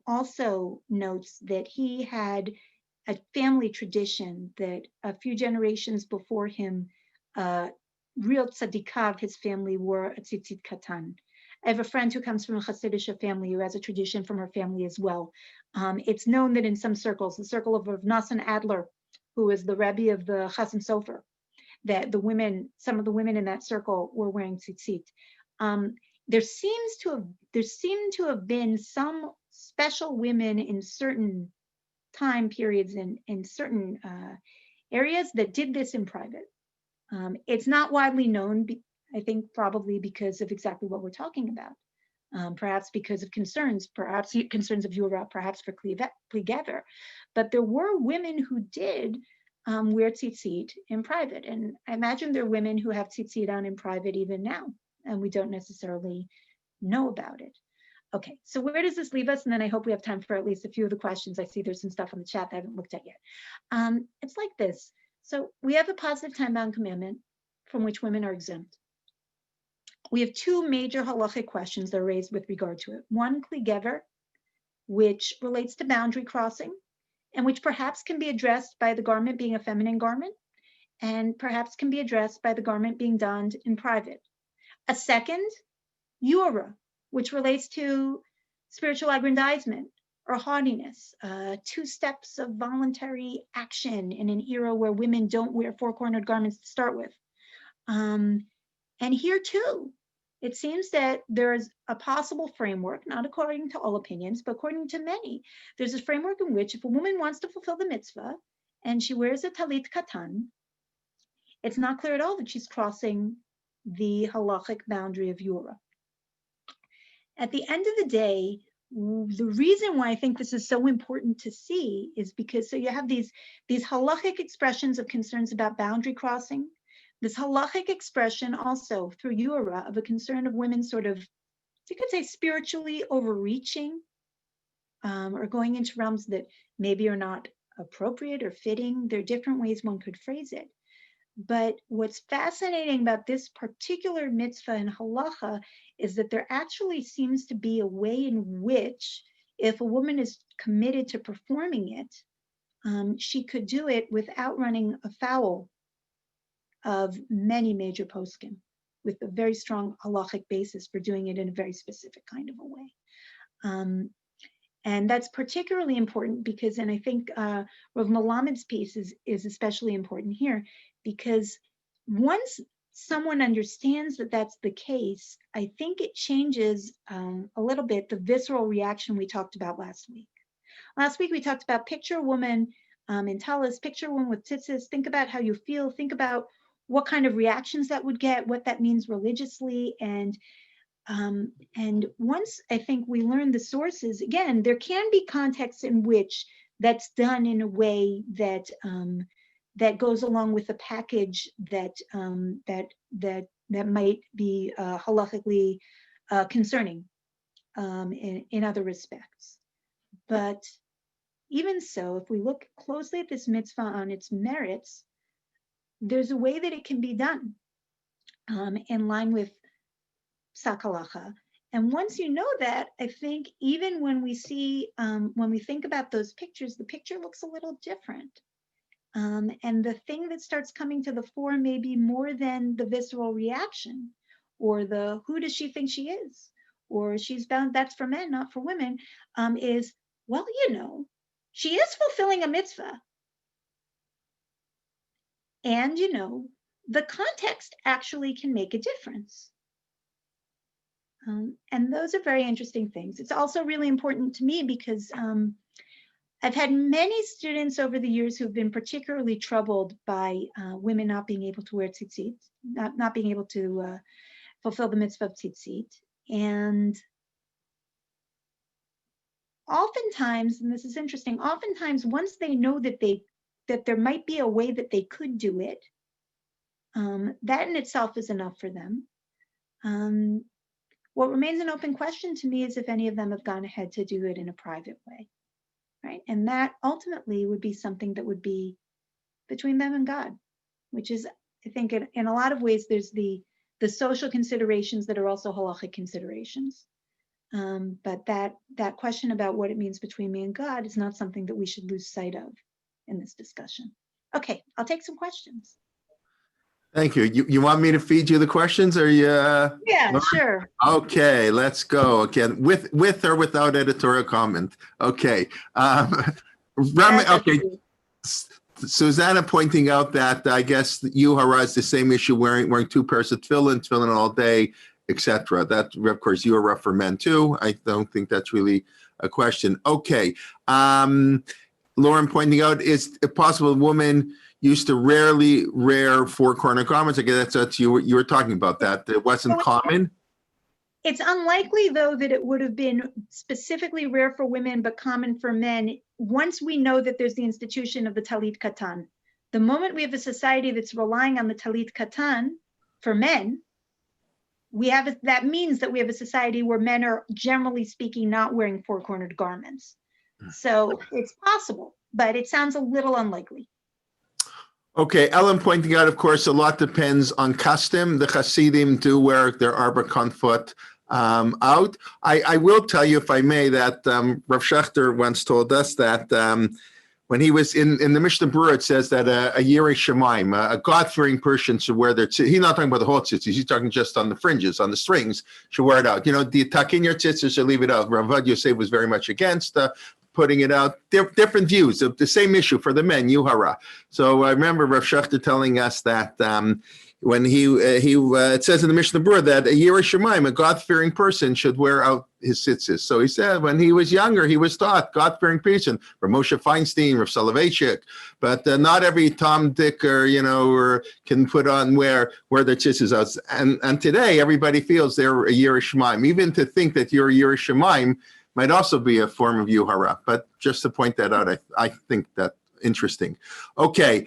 [SPEAKER 2] also notes that he had a family tradition that a few generations before him, real tzaddikav, his family wore a tzitzit katan. I have a friend who comes from a Hasidic family who has a tradition from her family as well. It's known that in some circles, the circle of Rav Nassan Adler, who is the Rebbe of the Chasam Sofer, that some of the women in that circle were wearing tzitzit. There seemed to have been some special women in certain time periods in certain areas that did this in private. It's not widely known, I think probably because of exactly what we're talking about. Perhaps because of concerns, perhaps concerns of Yura, perhaps for Pligever. But there were women who did wear tzitzit in private. And I imagine there are women who have tzitzit on in private even now, and we don't necessarily know about it. Okay, so where does this leave us? And then I hope we have time for at least a few of the questions. I see there's some stuff on the chat that I haven't looked at yet. It's like this. So we have a positive time-bound commandment from which women are exempt. We have two major halachic questions that are raised with regard to it. One, kli gever, which relates to boundary crossing, and which perhaps can be addressed by the garment being a feminine garment, and perhaps can be addressed by the garment being donned in private. A second, yura, which relates to spiritual aggrandizement or haughtiness, 2 steps of voluntary action in an era where women don't wear 4-cornered garments to start with. And here too, it seems that there's a possible framework, not according to all opinions, but according to many. There's a framework in which if a woman wants to fulfill the mitzvah and she wears a talit katan, it's not clear at all that she's crossing the halachic boundary of yura. At the end of the day, the reason why I think this is so important to see is because so you have these halachic expressions of concerns about boundary crossing, this halachic expression also through Yura of a concern of women sort of, you could say, spiritually overreaching or going into realms that maybe are not appropriate or fitting. There are different ways one could phrase it. But what's fascinating about this particular mitzvah in halacha is that there actually seems to be a way in which, if a woman is committed to performing it, she could do it without running afoul of many major poskim, with a very strong halachic basis for doing it in a very specific kind of a way. And that's particularly important because, and I think Rav Melamed's piece is especially important here, because once someone understands that that's the case, I think it changes a little bit the visceral reaction we talked about last week. Last week we talked about picture a woman in talis, picture a woman with tzitzis, think about how you feel, think about what kind of reactions that would get, what that means religiously, and once I think we learn the sources, again, there can be contexts in which that's done in a way that that goes along with a package that that might be halachically concerning in other respects. But even so, if we look closely at this mitzvah on its merits, there's a way that it can be done in line with psak halacha. And once you know that, I think even when we see, when we think about those pictures, the picture looks a little different. And the thing that starts coming to the fore may be more than the visceral reaction or the who does she think she is, or she's bound, that's for men, not for women, is, well, you know, she is fulfilling a mitzvah. And, you know, the context actually can make a difference. And those are very interesting things. It's also really important to me because I've had many students over the years who've been particularly troubled by women not being able to wear tzitzit, not being able to fulfill the mitzvah of tzitzit. And oftentimes, and this is interesting, oftentimes once they know that there might be a way that they could do it, that in itself is enough for them. What remains an open question to me is if any of them have gone ahead to do it in a private way, right? And that ultimately would be something that would be between them and God, which is, I think, in a lot of ways, there's the social considerations that are also halachic considerations. But that question about what it means between me and God is not something that we should lose sight of in this discussion. Okay, I'll take some questions.
[SPEAKER 1] Thank you. You want me to feed you the questions, or you?
[SPEAKER 2] Yeah, sure.
[SPEAKER 1] Okay, let's go again with or without editorial comment. Okay. Okay. Susanna pointing out that I guess Yuhara is the same issue, wearing two pairs of tefillin all day, etc. That, of course, Yuhara for men too. I don't think that's really a question. Okay. Lauren pointing out, is it possible a woman used to rarely wear four-corner garments? I guess that's you were talking about that. It wasn't common.
[SPEAKER 2] It's unlikely, though, that it would have been specifically rare for women but common for men once we know that there's the institution of the talit katan. The moment we have a society that's relying on the talit katan for men, that means that we have a society where men are, generally speaking, not wearing four-cornered garments. So it's possible, but it sounds a little unlikely.
[SPEAKER 1] Okay, Ellen pointing out, of course, a lot depends on custom. The Hasidim do wear their Arba Konfut out. I will tell you, if I may, that Rav Schechter once told us that when he was in the Mishnah Berurah, it says that a Yirei Shemaim, a God-fearing person, should wear their tzitzit. He's not talking about the whole tzitzit. He's talking just on the fringes, on the strings, should wear it out. You know, do you tuck in your tzitzit or leave it out? Rav Yosef was very much against putting it out. Different views of the same issue for the men, Yuhara. So I remember Rav Schechter telling us that when it says in the Mishnah Berurah that a Yirei Shemaim, a God-fearing person, should wear out his tzitzis. So he said when he was younger, he was taught God-fearing person, Rav Moshe Feinstein, Rav Soloveitchik, but not every Tom, Dick, or can put on wear their tzitzis out. And today, everybody feels they're a Yirei Shemaim. Even to think that you're a Yirei Shemaim might also be a form of Yuhara. But just to point that out, I think that interesting. Okay,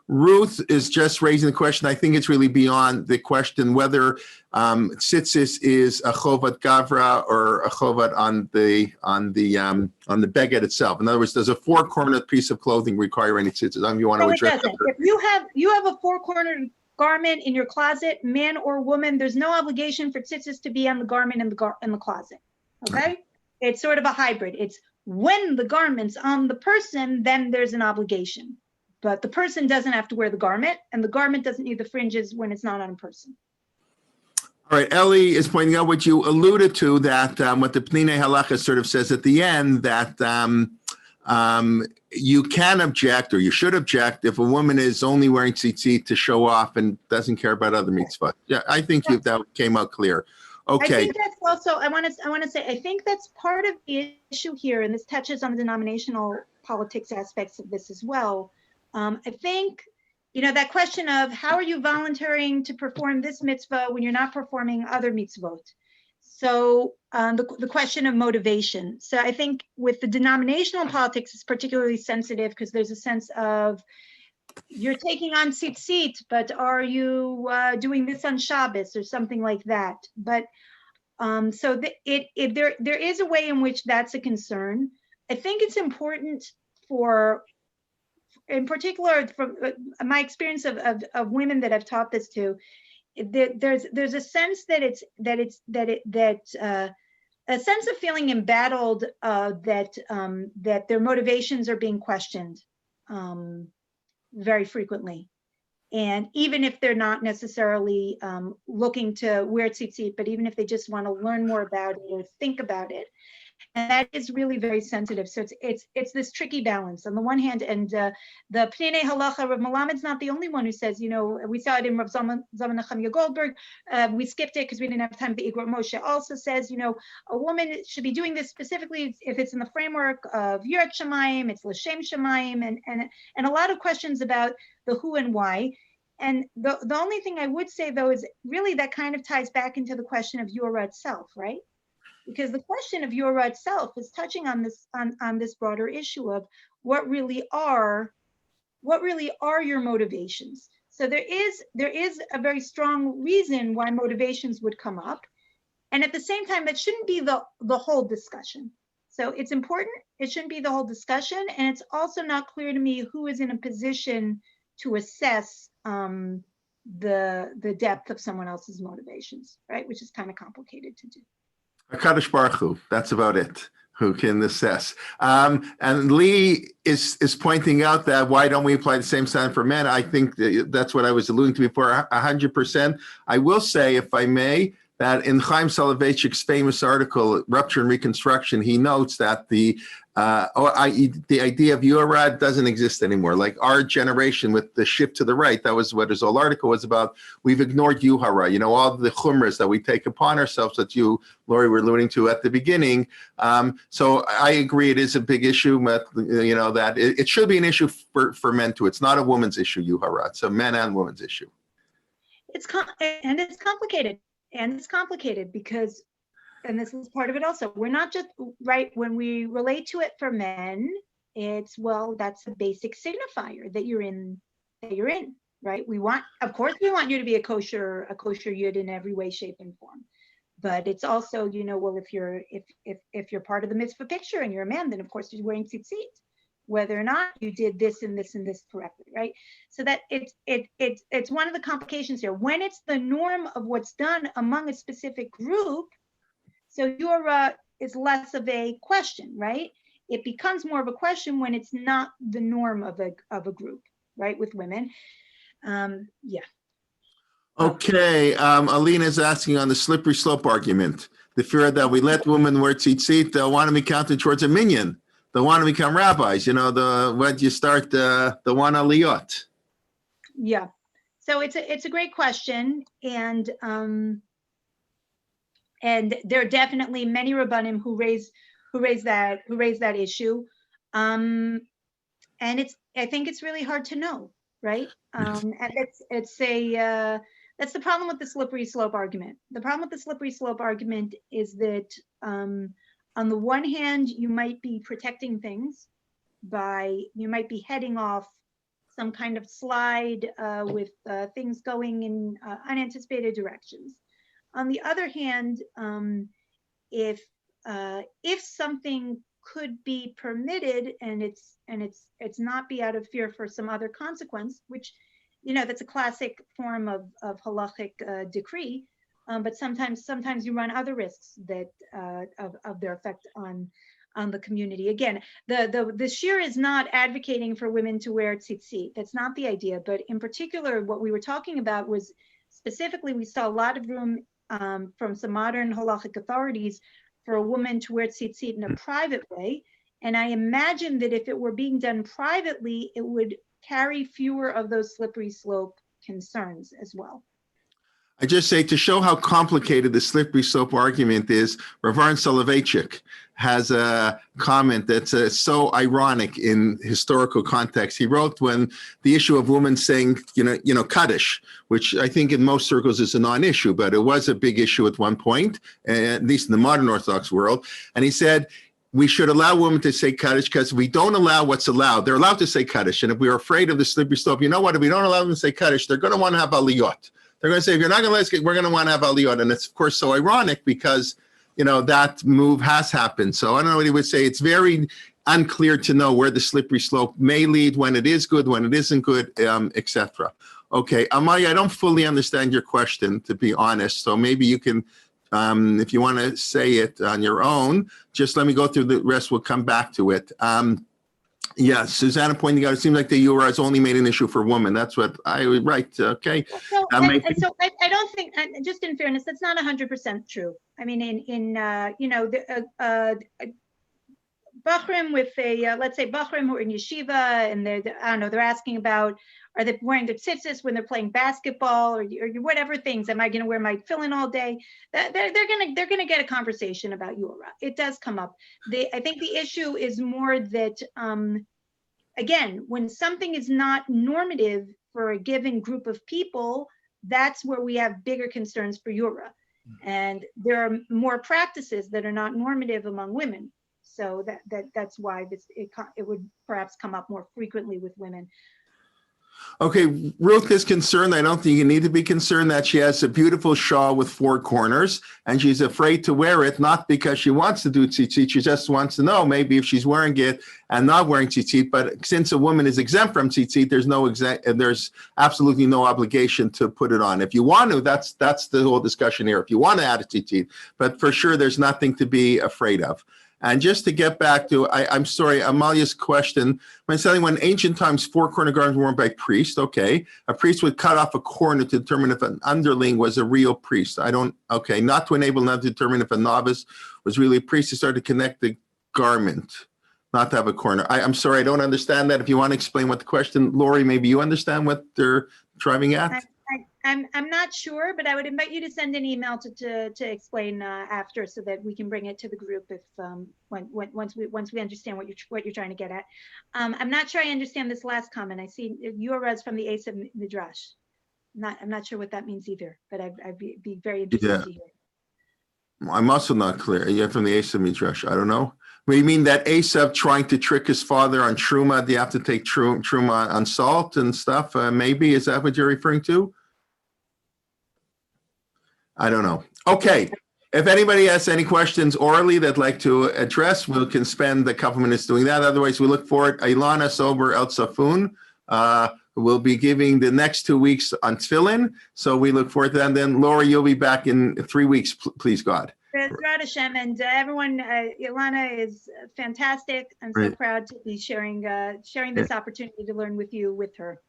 [SPEAKER 1] Ruth is just raising the question. I think it's really beyond the question whether tzitzis is a chovat gavra or a chovat on the beged itself. In other words, does a four-cornered piece of clothing require any tzitzis? You want to address that?
[SPEAKER 2] If you have a four-cornered garment in your closet, man or woman, there's no obligation for tzitzis to be on the garment in the closet. Okay, it's sort of a hybrid. It's when the garment's on the person, then there's an obligation. But the person doesn't have to wear the garment, and the garment doesn't need the fringes when it's not on a person.
[SPEAKER 1] All right, Ellie is pointing out what you alluded to, that what the Pnei Halacha sort of says at the end, that you can object, or you should object, if a woman is only wearing tzitzit to show off and doesn't care about other mitzvot. Yeah, I think that came out clear. Okay.
[SPEAKER 2] I think that's also, I want to say, I think that's part of the issue here, and this touches on the denominational politics aspects of this as well. I think, that question of how are you volunteering to perform this mitzvah when you're not performing other mitzvot? So the question of motivation. So I think with the denominational politics, it's particularly sensitive because there's a sense of, you're taking on tzitzit, but are you doing this on Shabbos or something like that? But so there is a way in which that's a concern. I think it's important in particular, from my experience of women that I've taught this to, there's a sense a sense of feeling embattled that their motivations are being questioned very frequently. And even if they're not necessarily looking to wear tzitzit, but even if they just want to learn more about it or think about it, and that is really very sensitive. So it's this tricky balance on the one hand, and the Pnei Halacha, Rav Melamed's not the only one who says, we saw it in Rav Zalman Nechemia Goldberg. We skipped it because we didn't have time. The Igrot Moshe also says, a woman should be doing this specifically if it's in the framework of Yirat Shamayim, it's L'Shem Shamayim, and a lot of questions about the who and why. And the only thing I would say, though, is really that kind of ties back into the question of Yura itself, right? Because the question of Yura itself is touching on this broader issue of what really are your motivations. So there is a very strong reason why motivations would come up, and at the same time, that shouldn't be the whole discussion. So it's important. It shouldn't be the whole discussion, and it's also not clear to me who is in a position to assess the depth of someone else's motivations, right? Which is kind of complicated to do.
[SPEAKER 1] HaKadosh Baruch Hu, that's about it. who can assess. And Lee is pointing out that why don't we apply the same standard for men? I think that's what I was alluding to before, 100%. I will say, if I may, that in Chaim Soloveitchik's famous article, Rupture and Reconstruction, he notes that the idea of Urad doesn't exist anymore. Like our generation with the shift to the right, that was what his whole article was about. We've ignored Yuhara, all the chumras that we take upon ourselves that you, Laurie, were alluding to at the beginning. So I agree it is a big issue, but that it should be an issue for men too. It's not a woman's issue, Yuhara. It's a men and women's issue.
[SPEAKER 2] It's complicated. And it's complicated because, and this is part of it also, we're not just, right, when we relate to it for men, it's, well, that's a basic signifier that you're in, right? Of course, we want you to be a kosher yid in every way, shape, and form. But it's also, well, if you're part of the mitzvah picture and you're a man, then of course you're wearing tzitzit, whether or not you did this and this and this correctly, right? So that it's one of the complications here. When it's the norm of what's done among a specific group, so is less of a question, right? It becomes more of a question when it's not the norm of a group, right? With women, yeah.
[SPEAKER 1] Okay, Alina is asking on the slippery slope argument, the fear that we let women wear tzitzit, they'll want to be counted towards a minyan. They want to become rabbis, when you start the one aliyot.
[SPEAKER 2] Yeah, so it's a great question, and there are definitely many rabbanim who raise that issue, and I think it's really hard to know, right? And that's the problem with the slippery slope argument. The problem with the slippery slope argument is that on the one hand, you might be protecting things you might be heading off some kind of slide with things going in unanticipated directions. On the other hand, if something could be permitted and it's not be out of fear for some other consequence, which that's a classic form of halachic decree. But sometimes you run other risks that of their effect on the community. Again, the shir is not advocating for women to wear tzitzit. That's not the idea. But in particular, what we were talking about was specifically we saw a lot of room from some modern halachic authorities for a woman to wear tzitzit in a private way. And I imagine that if it were being done privately, it would carry fewer of those slippery slope concerns as well.
[SPEAKER 1] I just say to show how complicated the slippery slope argument is, Rav Soloveitchik has a comment that's so ironic in historical context. He wrote when the issue of women saying, Kaddish, which I think in most circles is a non-issue, but it was a big issue at one point, at least in the modern Orthodox world. And he said, we should allow women to say Kaddish because we don't allow what's allowed. They're allowed to say Kaddish. And if we're afraid of the slippery slope, you know what? If we don't allow them to say Kaddish, they're going to want to have aliyot. They're going to say, if you're not going to let us get, we're going to want to have aliyot. And it's, of course, so ironic because, that move has happened. So I don't know what he would say. It's very unclear to know where the slippery slope may lead, when it is good, when it isn't good, etc. Okay, Amaya, I don't fully understand your question, to be honest. So maybe you can, if you want to say it on your own, just let me go through the rest. We'll come back to it. Yeah, Susanna pointing out, it seems like the URI is only made an issue for women. That's what I would write. Okay.
[SPEAKER 2] So, I don't think, just in fairness, that's not 100% true. I mean, Bachrim with let's say Bachrim who are in yeshiva and they're asking about, are they wearing their tzitzis when they're playing basketball or whatever things? Am I going to wear my tefillin all day? They're gonna get a conversation about Yura. It does come up. I think the issue is more that again, when something is not normative for a given group of people, that's where we have bigger concerns for Yura. And there are more practices that are not normative among women. So that's why it would perhaps come up more frequently with women.
[SPEAKER 1] Okay, Ruth is concerned. I don't think you need to be concerned that she has a beautiful shawl with 4 corners and she's afraid to wear it, not because she wants to do tzitzit, she just wants to know maybe if she's wearing it and not wearing tzitzit. But since a woman is exempt from tzitzit, there's absolutely no obligation to put it on. If you want to, that's the whole discussion here. If you want to add a tzitzit, but for sure there's nothing to be afraid of. And just to get back to, I'm sorry, Amalia's question, when ancient times 4-corner garments were worn by priests, okay. A priest would cut off a corner to determine if an underling was a real priest. Not to enable not to determine if a novice was really a priest, to start to connect the garment, not to have a corner. I'm sorry, I don't understand that. If you want to explain what the question, Laurie, maybe you understand what they're driving at?
[SPEAKER 2] I'm not sure, but I would invite you to send an email to explain after, so that we can bring it to the group if once we understand what you're trying to get at. I'm not sure I understand this last comment. I see yours from the Ace of Midrash. I'm not sure what that means either, but I'd be very interested to hear.
[SPEAKER 1] I'm also not clear. Yeah, from the Ace of Midrash. I don't know. But you mean that Esav trying to trick his father on truma? Do you have to take truma on salt and stuff? Maybe, is that what you're referring to? I don't know. Okay. If anybody has any questions orally they'd like to address, we can spend a couple minutes doing that. Otherwise, we look forward. Ilana Sober El Safun will be giving the next 2 weeks on tefillin. So we look forward to that. And then, Laurie, you'll be back in 3 weeks, please, God.
[SPEAKER 2] Bezrat Hashem, and everyone, Ilana is fantastic. I'm so proud to be sharing this opportunity to learn with her.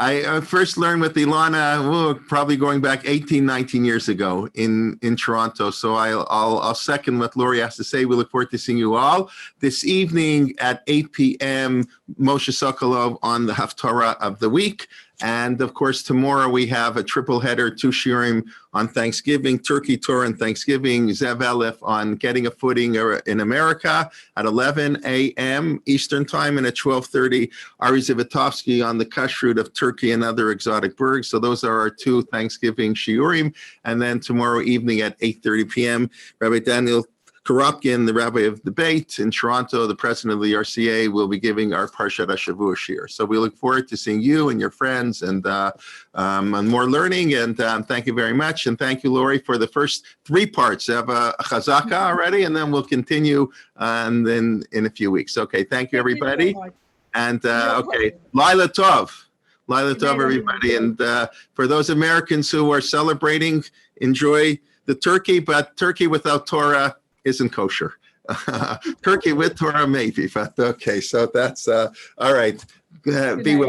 [SPEAKER 1] I first learned with Ilana, probably going back 18, 19 years ago in Toronto. So I'll second what Laurie has to say. We look forward to seeing you all this evening at 8 p.m. Moshe Sokolov on the Haftarah of the week. And of course, tomorrow we have a triple header, 2 shiurim on Thanksgiving, Turkey Torah and Thanksgiving, Zev Elef on getting a footing in America at 11 a.m. Eastern time, and at 12:30, Ari Zivatovsky on the kashrut of Turkey and other exotic birds. So those are our 2 Thanksgiving shiurim. And then tomorrow evening at 8:30 p.m., Rabbi Daniel Karapkin, the rabbi of debate in Toronto, the president of the RCA, will be giving our Parshat HaShavua shir. So we look forward to seeing you and your friends and more learning. And thank you very much. And thank you, Laurie, for the first 3 parts. We have a chazaka already, and then we'll continue and then in a few weeks. Okay, thank you, everybody. And okay, Laila Tov. Laila Tov, everybody. And for those Americans who are celebrating, enjoy the turkey, but turkey without Torah isn't kosher. Turkey with Torah maybe, but okay, so that's all right. Be well.